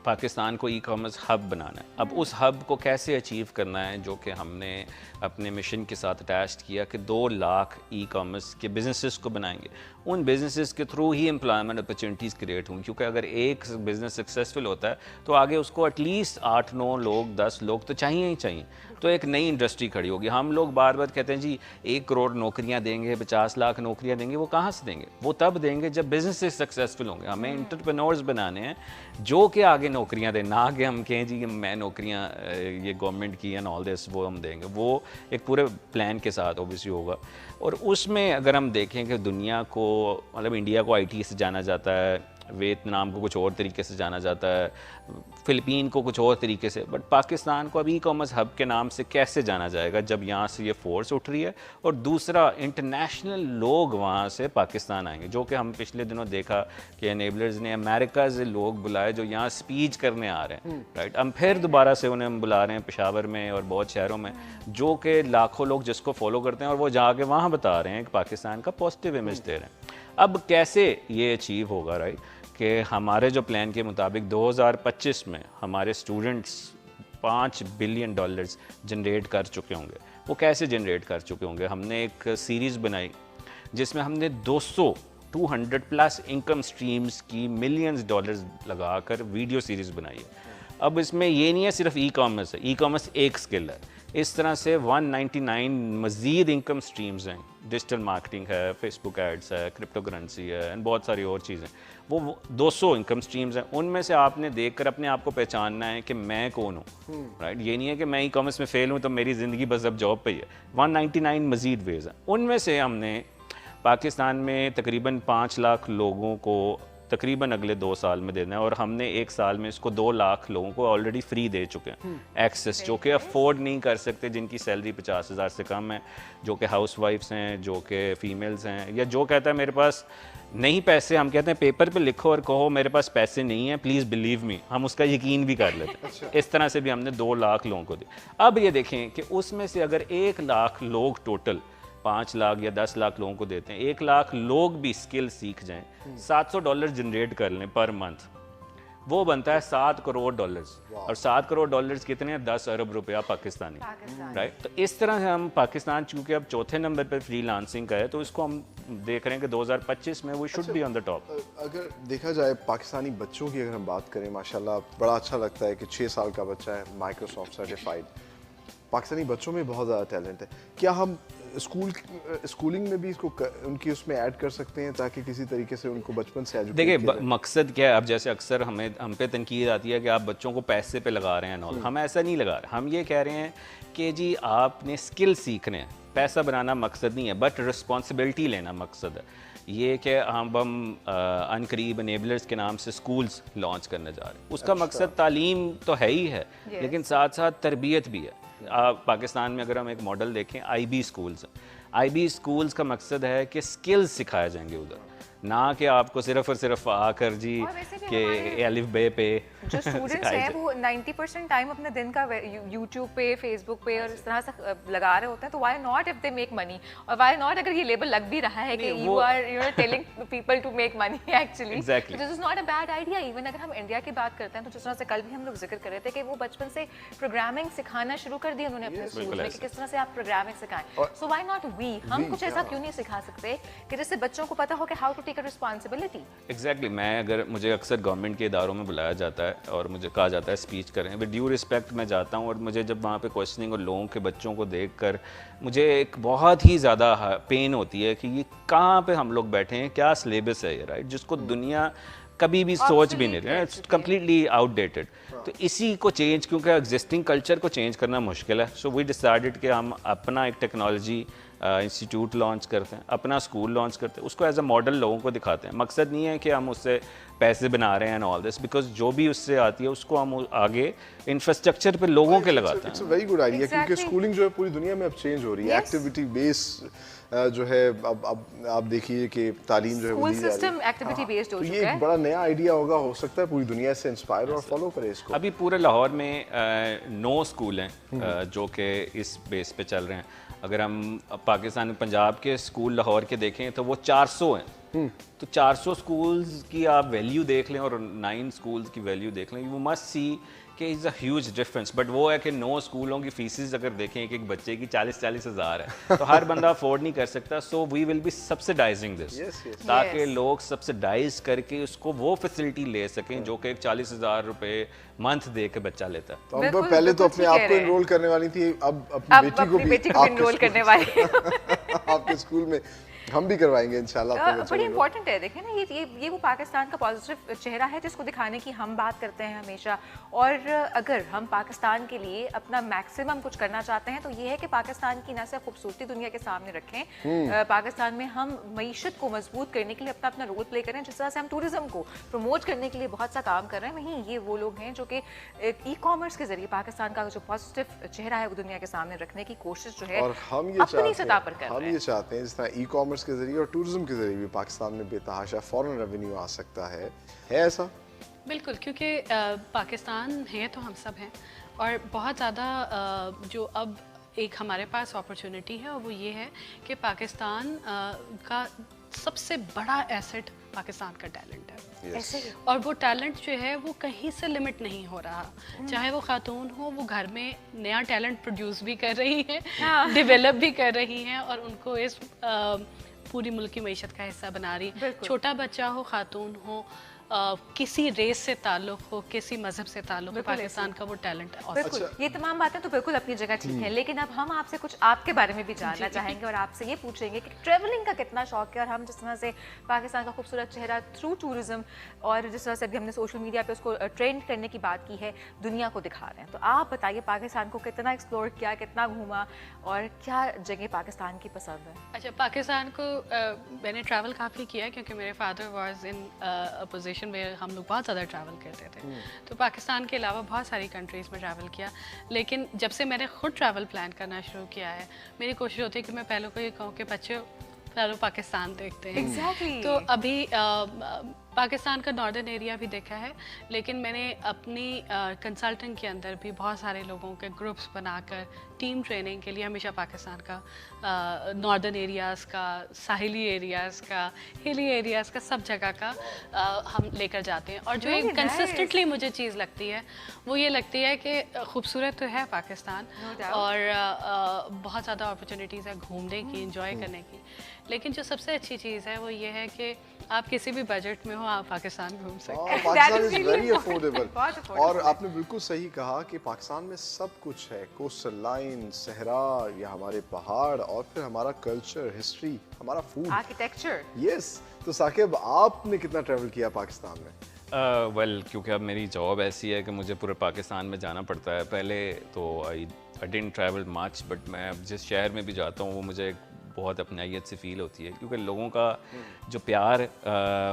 पाकिस्तान को ई कॉमर्स हब बनाना है. अब उस हब को कैसे अचीव करना है, जो कि हमने अपने मिशन के साथ अटैच किया कि 2 लाख ई कॉमर्स के बिजनेसेस को बनाएंगे. उन बिजनेसेस के थ्रू ही एम्प्लॉयमेंट अपॉर्चुनिटीज़ क्रिएट होंगी, क्योंकि अगर एक बिज़नेस सक्सेसफुल होता है तो आगे उसको एटलीस्ट 8-9 लोग, 10 लोग तो चाहिए ही चाहिए. तो एक नई इंडस्ट्री खड़ी होगी. हम लोग बार बार कहते हैं जी 1 करोड़ नौकरियां देंगे, 50 लाख नौकरियां देंगे. वो कहाँ से देंगे? वो तब देंगे जब बिजनेसेस सक्सेसफुल होंगे. हमें एंटरप्रेन्योर्स बनाने हैं जो कि आगे नौकरियां दें, ना कि हम कहें जी मैं नौकरियां ये गवर्नमेंट की एंड ऑल दिस वो हम देंगे. वो एक पूरे प्लान के साथ ओबियसली होगा. और उसमें अगर हम देखें कि दुनिया को, मतलब इंडिया को IT से जाना जाता है, वियतनाम को कुछ और तरीके से जाना जाता है, फ़िलिपीन को कुछ और तरीके से, बट पाकिस्तान को अभी ई कॉमर्स हब के नाम से कैसे जाना जाएगा जब यहाँ से ये फोर्स उठ रही है. और दूसरा, इंटरनेशनल लोग वहाँ से पाकिस्तान आएंगे, जो कि हम पिछले दिनों देखा कि एनेबलर्स ने अमेरिका से लोग बुलाए जो यहाँ स्पीच करने आ रहे हैं. राइट, हम फिर दोबारा से उन्हें हम बुला रहे हैं पेशावर में और बहुत शहरों में, जो कि लाखों लोग जिसको फॉलो करते हैं, और वो जाके वहाँ बता रहे हैं कि पाकिस्तान का पॉजिटिव इमेज दे रहे हैं. अब कैसे ये अचीव होगा, राइट, कि हमारे जो प्लान के मुताबिक 2025 में हमारे स्टूडेंट्स $5 बिलियन जनरेट कर चुके होंगे. वो कैसे जनरेट कर चुके होंगे? हमने एक सीरीज़ बनाई जिसमें हमने 200 प्लस इनकम स्ट्रीम्स की मिलियंस डॉलर्स लगाकर वीडियो सीरीज़ बनाई है. अब इसमें ये नहीं है सिर्फ ई कॉमर्स है, ई कॉमर्स एक स्किल है. इस तरह से 199 मज़ीद इनकम स्ट्रीम्स हैं. डिजिटल मार्केटिंग है, फेसबुक एड्स है, क्रिप्टो करेंसी है, एंड बहुत सारी और चीज़ें. वो 200 इनकम स्ट्रीम्स हैं. उनमें से आपने देखकर अपने आप को पहचानना है कि मैं कौन हूँ. राइट, ये नहीं है कि मैं ई कॉमर्स में फ़ेल हूँ तो मेरी ज़िंदगी बस अब जॉब पे ही है. 199 मज़ीद वेज़ हैं. उनमें से हमने पाकिस्तान में तकरीबन 5 लाख लोगों को तकरीबन अगले 2 साल में देना है, और हमने 1 साल में इसको 2 लाख लोगों को ऑलरेडी फ्री दे चुके हैं एक्सेस, जो कि अफोर्ड नहीं कर सकते, जिनकी सैलरी 50,000 से कम है, जो कि हाउस वाइफ्स हैं, जो कि फ़ीमेल्स हैं, या जो कहता है मेरे पास नहीं पैसे, हम कहते हैं पेपर पे लिखो और कहो मेरे पास पैसे नहीं है, प्लीज़ बिलीव मी, हम उसका यकीन भी कर लेते हैं. इस तरह से भी हमने 2 लाख लोगों को दिए. अब ये देखें कि उसमें से अगर 1 लाख लोग टोटल 5 लाख या 10 लाख लोगों को देते हैं, 1 लाख लोग भी स्किल सीख जाएं, $700 जनरेट कर लें पर मंथ, वो बनता है $7 करोड़। और $7 करोड़ कितने हैं? 10 अरब रुपया पाकिस्तानी, राइट। तो इस तरह से हम पाकिस्तान चूँकि अब चौथे नंबर पर फ्रीलांसिंग का है, तो इसको हम देख रहे हैं कि 2025 में we should be on the top. अगर देखा जाए पाकिस्तानी बच्चों की अगर हम बात करें, माशाल्लाह बड़ा अच्छा लगता है कि 6 साल का बच्चा है माइक्रोसॉफ्ट सर्टिफाइड। पाकिस्तानी बच्चों में बहुत ज़्यादा टैलेंट है। क्या हम स्कूलिंग में भी इसको उनकी उसमें ऐड कर सकते हैं ताकि किसी तरीके से उनको बचपन से एजुकेट देखिए किया जाए? मकसद क्या है? अब जैसे अक्सर हम पे तनकीद आती है कि आप बच्चों को पैसे पे लगा रहे हैं नॉल। हम ऐसा नहीं लगा रहे। हम ये कह रहे हैं कि जी आपने स्किल सीखने हैं, पैसा बनाना मकसद नहीं है, बट रिस्पॉन्सिबिलिटी लेना मकसद है। ये कि हम अनकरीब एनेबलर्स के नाम से स्कूल्स लॉन्च करने जा रहे हैं। उसका मकसद तालीम तो है ही है, लेकिन साथ साथ तरबियत भी है। पाकिस्तान में अगर हम एक मॉडल देखें, IB स्कूल्स। IB स्कूल्स का मकसद है कि स्किल्स सिखाए जाएंगे उधर, ना कि आपको सिर्फ और सिर्फ आकर जी के अलिफ बे पे जो स्टूडेंट्स हैं वो 90% टाइम अपने दिन का यूट्यूब पे, फेसबुक पे और इस तरह से लगा रहे होते हैं। तो why not if they make money, और व्हाई नॉट अगर ये लेबल लग भी रहा है कि you are telling people to make money actually, exactly this is not a bad idea. Even अगर हम इंडिया की बात करते हैं तो जिस तरह से कल भी हम लोग जिक्र कर रहे थे कि वो बचपन से प्रोग्रामिंग सिखाना शुरू कर दिया उन्होंने अपने स्कूल में कि किस तरह से आप प्रोग्रामिंग सिखाएं। सो व्हाई नॉट वी, हम कुछ ऐसा क्यों नहीं सिखा सकते कि जिससे बच्चों को पता हो कि how to take a responsibility. Exactly मैं मुझे अक्सर गवर्नमेंट के इदारों में बुलाया जाता है और मुझे कहा जाता है स्पीच करें, विद ड्यू रिस्पेक्ट मैं जाता हूँ, और मुझे जब वहाँ पे क्वेश्चनिंग और लोगों के बच्चों को देखकर मुझे एक बहुत ही ज़्यादा पेन होती है कि ये कहाँ पे हम लोग बैठे हैं, क्या सिलेबस है ये, राइट, जिसको दुनिया कभी भी सोच भी नहीं रही है, इट्स कम्प्लीटली आउटडेटेड। तो इसी को चेंज, क्योंकि एग्जिस्टिंग कल्चर को चेंज करना मुश्किल है, सो वी डिसाइडेड कि हम अपना एक टेक्नोलॉजी इंस्टीट्यूट लॉन्च करते हैं, अपना स्कूल लॉन्च करते हैं, उसको एज अ मॉडल लोगों को दिखाते हैं। मकसद नहीं है कि हम उससे पैसे बना रहे हैं एंड ऑल दिस, बिकॉज जो भी उससे आती है उसको हम आगे इंफ्रास्ट्रक्चर पे लोगों के लगाते हैं। It's a very good idea, क्योंकि स्कूलिंग जो है पूरी दुनिया में अब चेंज हो रही है। एक्टिविटी बेस जो है अब आप देखिए कि तालीम जो है स्कूल सिस्टम एक्टिविटी बेस्ड हो चुका है। ये एक बड़ा नया आइडिया होगा, हो सकता है पूरी दुनिया से इंस्पायर और फॉलो करे इसको। अभी पूरे लाहौर में 9 स्कूल हैं जो कि इस बेस पे चल रहे हैं। अगर हम पाकिस्तान पंजाब के स्कूल लाहौर के देखें तो वो 400 हैं। तो 400 स्कूल्स की आप वैल्यू देख लें और 9 स्कूल्स की वैल्यू देख लें, यू मस्ट सी कि is a huge difference. But वो है कि 9 स्कूलों की फीसिस अगर देखें एक बच्चे की 40-40 हज़ार है, तो हर बंदा अफोर्ड नहीं कर सकता। So we will be subsidising this, ताकि लोग सब्सिडाइज करके उसको वो फैसिलिटी ले सकें जो कि 40,000 रुपये मंथ दे के बच्चा लेता है। तो हम पहले तो अपने आप को एनरोल करने वाली थी, अब अपनी बेटी को भी एनरोल करने वाली आपके स्कूल में हम भी करवाएंगे इंशाल्लाह। बड़ी इंपॉर्टेंट है, देखें ना, ये वो पाकिस्तान का पॉजिटिव चेहरा है जिसको दिखाने की हम बात करते हैं हमेशा। और अगर हम पाकिस्तान के लिए अपना मैक्सिमम कुछ करना चाहते हैं तो ये है कि पाकिस्तान की न सिर्फ खूबसूरती दुनिया के सामने रखें, पाकिस्तान में हम मईशत को मजबूत करने के लिए अपना अपना रोल प्ले करें। जिस तरह से हम टूरिज्म को प्रमोट करने के लिए बहुत सा काम कर रहे हैं, वहीं ये वो लोग हैं जो कि ई कॉमर्स के जरिए पाकिस्तान का जो पॉजिटिव चेहरा है वो दुनिया के सामने रखने की कोशिश जो है और हम ये अपनी सतह पर कर रहे हैं। हम ये चाहते हैं जिस तरह ई कॉमर्स के जरिए और टूरिज्म के जरिए भी पाकिस्तान में बेतहाशा फॉरेन रेवेन्यू आ सकता है ऐसा? बिल्कुल, क्योंकि पाकिस्तान है तो हम सब हैं, और बहुत ज़्यादा जो अब एक हमारे पास अपॉर्चुनिटी है और वो ये है कि पाकिस्तान का सबसे बड़ा एसेट पाकिस्तान का टैलेंट है। और वो टैलेंट जो है वो कहीं से लिमिट नहीं हो रहा, चाहे वो खातून हो, वो घर में नया टैलेंट प्रोड्यूस भी कर रही हैं, डेवलप भी कर रही हैं और उनको इस पूरी मुल्क की मईशत का हिस्सा बना रही। छोटा बच्चा हो, खातून हो, किसी रेस से ताल्लुक हो, किसी मजहब से ताल्लुक हो, पाकिस्तान का वो टैलेंट है। बिल्कुल, ये तमाम बातें तो बिल्कुल अपनी जगह ठीक है, लेकिन अब हम आपसे कुछ आपके बारे में भी जानना चाहेंगे और आपसे ये पूछेंगे कि ट्रैवलिंग का कितना शौक है, और हम जिस तरह से पाकिस्तान का खूबसूरत चेहरा थ्रू टूरिज्म और जिस तरह से अभी हमने सोशल मीडिया पे उसको ट्रेंड करने की बात की है, दुनिया को दिखा रहे हैं। तो आप बताइए पाकिस्तान को कितना एक्सप्लोर किया, कितना घूमा और क्या जगह पाकिस्तान की पसंद है? अच्छा, पाकिस्तान को मैंने ट्रैवल काफ़ी किया है क्योंकि मेरे फादर वाज इन अपोजिशन में हम लोग बहुत ज़्यादा ट्रैवल करते थे। तो पाकिस्तान के अलावा बहुत सारी कंट्रीज़ में ट्रैवल किया, लेकिन जब से मैंने खुद ट्रैवल प्लान करना शुरू किया है, मेरी कोशिश होती है कि मैं पहले को ये कहूँ कि बच्चे फिर वो पाकिस्तान देखते हैं। Exactly. तो अभी पाकिस्तान का नॉर्दर्न एरिया भी देखा है, लेकिन मैंने अपनी कंसल्टिंग के अंदर भी बहुत सारे लोगों के ग्रुप्स बनाकर टीम ट्रेनिंग के लिए हमेशा पाकिस्तान का नॉर्दर्न एरियाज़ का, साहिली एरियाज़ का, हिली एरियाज़ का, सब जगह का हम लेकर जाते हैं। और जो Very एक कंसिस्टेंटली मुझे चीज़ लगती है वो ये लगती है कि खूबसूरत तो है पाकिस्तान, No doubt. और बहुत ज़्यादा अपॉर्चुनिटीज़ है घूमने की, इंजॉय करने की, लेकिन जो सबसे अच्छी चीज़ है वो ये है कि आप किसी भी बजट में हो आप पाकिस्तान घूम सकते हैं। Pakistan is really very affordable. Affordable. बहुत affordable और है। आपने बिल्कुल सही कहा कि पाकिस्तान में सब कुछ है, कोस्टल लाइन, सहरा, या हमारे पहाड़, और फिर हमारा कल्चर, हिस्ट्री, हमारा फूड। आर्किटेक्चर। यस, तो साकिब आपने कितना ट्रैवल किया पाकिस्तान में? वेल क्योंकि अब मेरी जॉब ऐसी है कि मुझे पूरे पाकिस्तान में जाना पड़ता है। पहले तो I didn't travel much, but मैं अब जिस शहर में भी जाता हूँ वो मुझे एक बहुत अपनाइत से फील होती है, क्योंकि लोगों का जो प्यार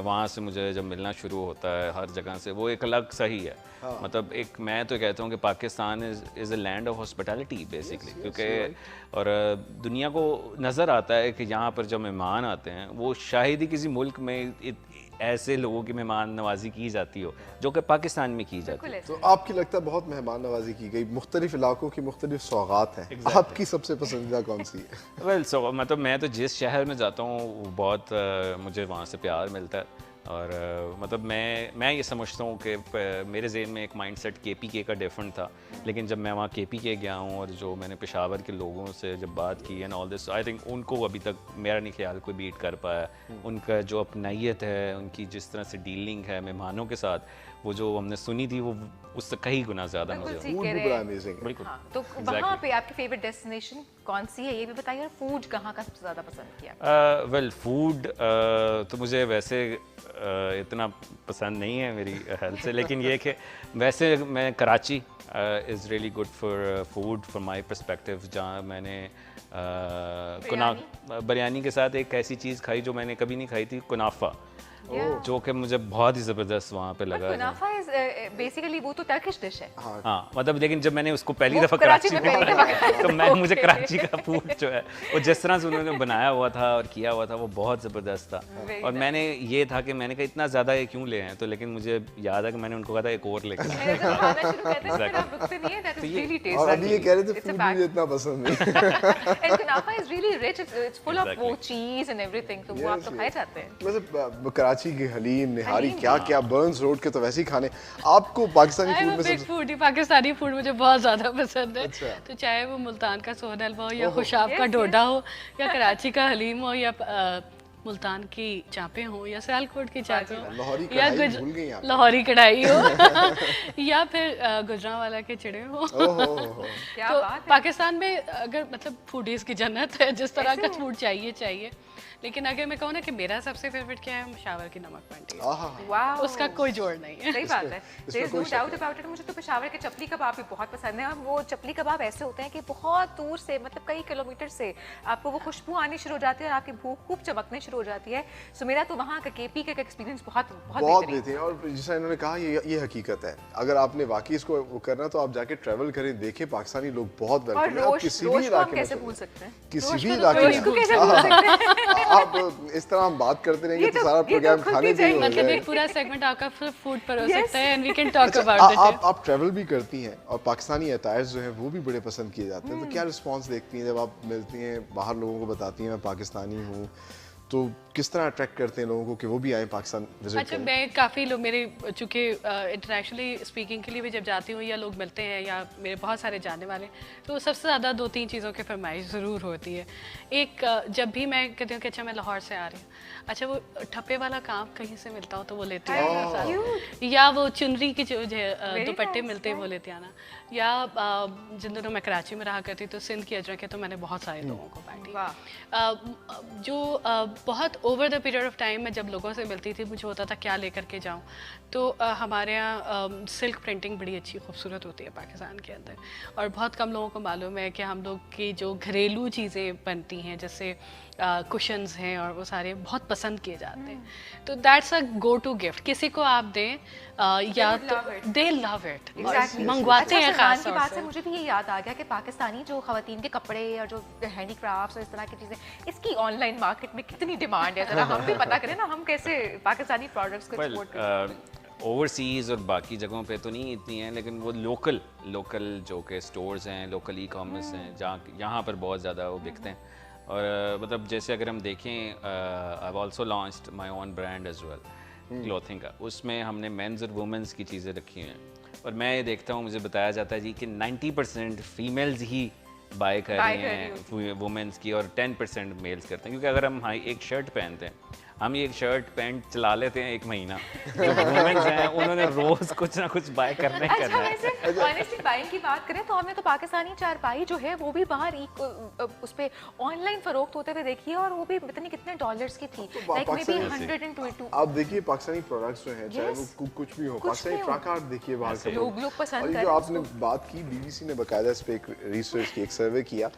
वहाँ से मुझे जब मिलना शुरू होता है हर जगह से, वो एक अलग सही है। मतलब एक मैं तो कहता हूँ कि Pakistan is a land of hospitality basically, क्योंकि और दुनिया को नज़र आता है कि यहाँ पर जो मेहमान आते हैं वो शायद ही किसी मुल्क में ऐसे लोगों की मेहमान नवाजी की जाती हो जो कि पाकिस्तान में की जाती है। तो आपकी लगता है बहुत मेहमान नवाजी की गई, मुख्तलिफ इलाकों की मुख्तलिफ सौगात हैं। आपकी सबसे पसंदीदा कौन सी है? वेल सो मतलब मैं तो जिस शहर में जाता हूँ बहुत मुझे वहाँ से प्यार मिलता है। और मतलब मैं ये समझता हूँ कि मेरे ज़हन में एक माइंडसेट KPK का डिफरेंट था, लेकिन जब मैं वहाँ KPK गया हूँ और जो मैंने पेशावर के लोगों से जब बात की and all this, I think उनको अभी तक मेरा नहीं ख्याल कोई बीट कर पाया। उनका जो अपनाइत है, उनकी जिस तरह से डीलिंग है मेहमानों के साथ, वो जो हमने सुनी थी वो उससे कई गुना ज़्यादा मुझे फूड भी बड़ा अमेजिंग है। बिल्कुल। हाँ, तो वहाँ पे आपकी फेवरेट डेस्टिनेशन कौन सी है ये भी बताइए, और फूड कहाँ का सबसे ज़्यादा पसंद किया? वेल फूड तो मुझे वैसे इतना पसंद नहीं है मेरी हेल्थ से, लेकिन ये कि वैसे मैं Karachi is really good for food from my perspective, जहाँ मैंने बिरयानी के साथ एक ऐसी चीज़ खाई जो मैंने कभी नहीं खाई थी, कुनाफा, जो कि मुझे बहुत ही ज़बरदस्त वहाँ पे लगा। कुनाफा इज बेसिकली वो तो टर्किश डिश है। हाँ मतलब लेकिन जब मैंने उसको पहली वो दफ़ा कराची कराची में पहली दफ़ा तो मैं मुझे कराची का फूड जो है वो जिस तरह से उन्होंने बनाया हुआ था और किया हुआ था वो बहुत ज़बरदस्त था। और मैंने ये था कि मैंने कहा इतना ज़्यादा ये क्यों ले हैं, तो लेकिन मुझे याद है कि मैंने उनको कहा था एक और लेकर मैंने जब खाना शुरू करते हैं फिर आप रुकते नहीं है, दैट इज रियली टेस्टी। और अभी ये कह रहे थे फूड मुझे इतना पसंद नहीं। And kunafa is really rich, it's full of वो चीज एंड एवरीथिंग, तो वो आप तो खाए जाते हैं। वैसे कराची की हलीम, निहारी, हलीम, क्या क्या, बर्न्स रोड के तो वैसे ही खाने। आपको पाकिस्तानी आई एम फूड में बिग सबसे फूडी, पाकिस्तानी फूड मुझे बहुत ज़्यादा पसंद है। अच्छा। तो चाहे वो मुल्तान का सोहन हलवा हो या खुशाब का डोडा हो या कराची का हलीम हो या मुल्तान की चापें हो या सियालकोट की चापें हो लाहौरी या कढ़ाई भूल गई आप। लाहौरी कढ़ाई हो या फिर गुजरांवाला के चिड़े हो। क्या तो बात है। पाकिस्तान में अगर मतलब फूडीज़ की जन्नत है, जिस तरह का फूड चाहिए। लेकिन अगर मैं कहूँ ना कि मेरा सबसे फेवरेट क्या है, पेशावर की नमक मंडी, वाओ, उसका कोई जोड़ नहीं है। सही बात है। इसमें देयर इज कोई नो शक डाउट अबाउट इट। मुझे तो पेशावर के चपली कबाब भी बहुत पसंद है। और वो चपली कबाब ऐसे होते हैं कि बहुत दूर से, मतलब कई किलोमीटर से आपको वो खुशबू आनी शुरू हो जाती है और आपकी भूख खूब चमकने शुरू हो जाती है। सो मेरा तो वहाँ का KPK का एक्सपीरियंस बहुत बहुत बेहतरीन। और जैसा इन्होंने कहा ये हकीकत है, अगर आपने वाकई इसको वो करना तो आप जाके ट्रैवल करें, देखें पाकिस्तानी लोग बहुत और वेलकम है। आप किसी भी इलाके में कैसे चले, भूल सकते हैं? किसी भी रोश इलाके को में कैसे भूल सकते हैं? आप इस तरह हम बात करते रहेंगे तो सारा प्रोग्राम खाने पे ही हो मतलब जाएगा। एक पूरा सेगमेंट आपका फूड पर हो Yes. सकता है, and we can talk about आप ट्रैवल भी करती हैं और पाकिस्तानी अटायर्स जो है वो भी बड़े पसंद किए जाते हैं, तो क्या रिस्पांस देखती हैं जब आप मिलती हैं, बाहर लोगों को बताती हैं मैं पाकिस्तानी हूँ, तो किस तरह अट्रैक्ट करते हैं लोगों को कि वो भी आए पाकिस्तान विजिट अच्छा, करें? मैं काफ़ी लोग मेरे चूँकि इंटरनेशनली स्पीकिंग के लिए भी जब जाती हूँ या लोग मिलते हैं या मेरे बहुत सारे जानने वाले, तो सबसे ज़्यादा 2-3 चीज़ों की फरमाइश ज़रूर होती है। एक, जब भी मैं कहती हूँ कि अच्छा मैं लाहौर से आ रही हूँ, अच्छा वो ठप्पे वाला काम कहीं से मिलता हो तो वो लेते आना, या वो चुनरी के जो दुपट्टे मिलते हैं वो लेते आना, या जिन दिनों मैं कराची में रहा करती तो सिंध की अजरक है तो मैंने बहुत सारे लोगों को बांटी। जो बहुत over the period of time में जब लोगों से मिलती थी मुझे होता था क्या लेकर के जाऊं, तो हमारे यहाँ सिल्क प्रिंटिंग बड़ी अच्छी खूबसूरत होती है पाकिस्तान के अंदर, और बहुत कम लोगों को मालूम है कि हम लोग की जो घरेलू चीज़ें बनती हैं जैसे कुशन्स हैं और वो सारे बहुत पसंद किए जाते हैं। तो that's a go to gift, किसी को आप दें या दे लव इट, मंगवाते हैं सलमान खास की तौर बात से। से मुझे भी ये याद आ गया कि पाकिस्तानी जो खवातीन के कपड़े और जो हैंडीक्राफ्ट्स और इस तरह की चीज़ें, इसकी ऑनलाइन मार्केट में कितनी डिमांड है, ज़रा हम भी पता करें ना, हम कैसे पाकिस्तानी प्रोडक्ट्स को एक्सपोर्ट कर सकते हैं। ओवरसीज़ और बाकी जगहों पे तो नहीं इतनी है, लेकिन वो लोकल जो के स्टोर्स हैं, लोकल ई कॉमर्स हैं, जहाँ यहाँ पर बहुत ज़्यादा वो बिकते हैं। और मतलब जैसे अगर हम देखें, I have also launched my own brand as well clothing का, उसमें हमने मेंस और वुमेंस की चीज़ें रखी हुई हैं। और मैं ये देखता हूँ, मुझे बताया जाता है जी कि 90% फीमेल्स ही बाय कर रही हैं वुमेंस की, और 10% मेल्स करते हैं। क्योंकि अगर हम एक शर्ट पहनते हैं, हम ये एक शर्ट पैंट चला लेते हैं 1 महीना, जो वुमेन्स हैं उन्होंने रोज़ कुछ ना कुछ बाय करना ही करना है। वैसे ऑनेस्टली बाइंग की बात करें तो हमें तो पाकिस्तानी चारपाई जो है वो भी बाहर उस पे ऑनलाइन फरोख्त होते हुए देखी है, और वो भी पता नहीं कितने डॉलर्स की थी, लाइक मे बी 122। आप देखिए पाकिस्तानी प्रोडक्ट्स जो हैं, चाहे वो कुछ भी हो, पाकिस्तानी ट्रक आर्ट देखिए बाहर का, लोग पसंद और ये जो आपने बात की, बीबीसी ने बकायदा इस पे एक रिसर्च की, एक सर्वे किया।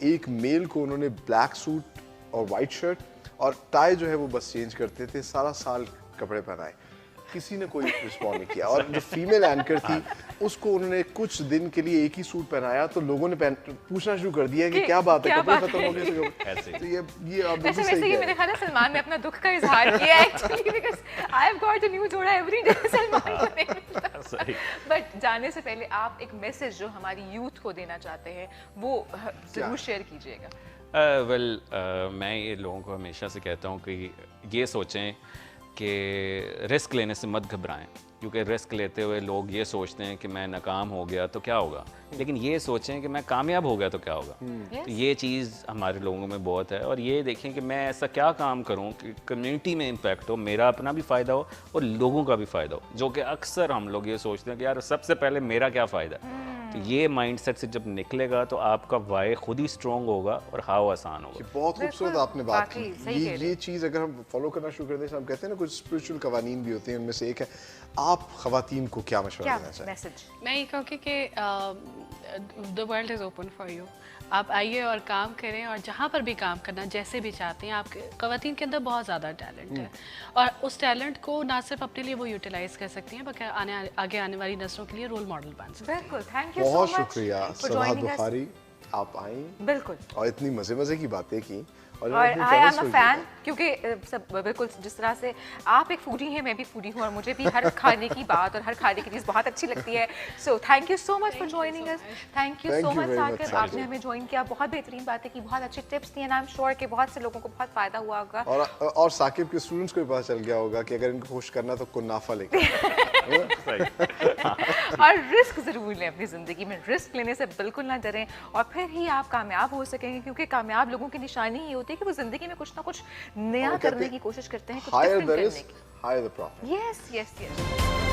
एक मेल को उन्होंने ब्लैक सूट और वाइट शर्ट और टाई जो है वो बस चेंज करते थे, सारा साल कपड़े पहनाए, किसी ने कोई रिस्पॉन्ड नहीं किया। और जो फीमेल एंकर थी उसको उन्होंने कुछ दिन के लिए एक ही सूट पहनाया, तो लोगों ने पूछना शुरू कर दिया कि क्या बात है, कपड़े खत्म हो गए। तो ये आप बिल्कुल सही वैसे ये मेरे ख्याल है सलमान ने अपना दुख का इजहार किया actually, because I have got a new जोड़ा एवरी डे सलमान को नहीं मिलता। बट जाने से पहले आप एक मैसेज जो हमारी यूथ को देना चाहते हैं वो जरूर शेयर कीजिएगा। मैं ये लोगों को हमेशा से कहता हूँ कि ये सोचें कि रिस्क लेने से मत घबराएं, क्योंकि रिस्क लेते हुए लोग ये सोचते हैं कि मैं नाकाम हो गया तो क्या होगा, लेकिन ये सोचें कि मैं कामयाब हो गया तो क्या होगा। तो ये चीज़ हमारे लोगों में बहुत है, और ये देखें कि मैं ऐसा क्या काम करूं कि कम्युनिटी में इम्पैक्ट हो, मेरा अपना भी फ़ायदा हो और लोगों का भी फ़ायदा हो, जो कि अक्सर हम लोग ये सोचते हैं कि यार सबसे पहले मेरा क्या फ़ायदा। तो ये माइंडसेट से जब निकलेगा तो आपका वाई खुद ही स्ट्रॉन्ग होगा और हाव आसान होगा। बहुत खूबसूरत आपने बात की। ये चीज़ अगर हम फॉलो करना शुरू कर दें, हम कहते हैं ना कुछ स्पिरिचुअल कवानीन भी होते हैं, उनमें से एक है, आप खवातीन को क्या मशवरा देना चाहिए? मैं ये कहूँगी कि the world is open for you. आप आइए और काम करें, और जहाँ पर भी काम करना जैसे भी चाहते हैं, आपके खवातीन के अंदर बहुत ज़्यादा टैलेंट है, और उस टैलेंट को ना सिर्फ अपने लिए वो यूटिलाइज कर सकती हैं, बल्कि आगे आने वाली नस्लों के लिए रोल मॉडल बन सकती हैं। बिल्कुल, थैंक यू बहुत शुक्रिया सभा बुखारी, आप आई बिल्कुल और इतनी मज़े की बातें की। और आई एम अ फैन, क्योंकि सब बिल्कुल जिस तरह से आप एक फूडी हैं, मैं भी फूडी हूँ, और मुझे भी हर खाने की बात और हर खाने की चीज़ बहुत अच्छी लगती है। So thank you so much for joining us. Thank you so much Saqib, आपने हमें ज्वाइन किया, बहुत बेहतरीन बातें की, बहुत अच्छी tips the, and I am sure कि बहुत से लोगों को बहुत फ़ायदा हुआ होगा। और साकिब के स्टूडेंट्स को भी पता चल गया होगा कि अगर इनको खुश करना तो कुन्नाफा लेकर और रिस्क ज़रूर लें अपनी ज़िंदगी में, रिस्क लेने से बिल्कुल ना डरें, और फिर ही आप कामयाब हो सकेंगे, क्योंकि कामयाब लोगों की निशानी ये होती है कि वो ज़िंदगी में कुछ ना कुछ नया करने की कोशिश करते हैं, कुछ डिफरेंट करने की। Higher the profit. Yes yes yes.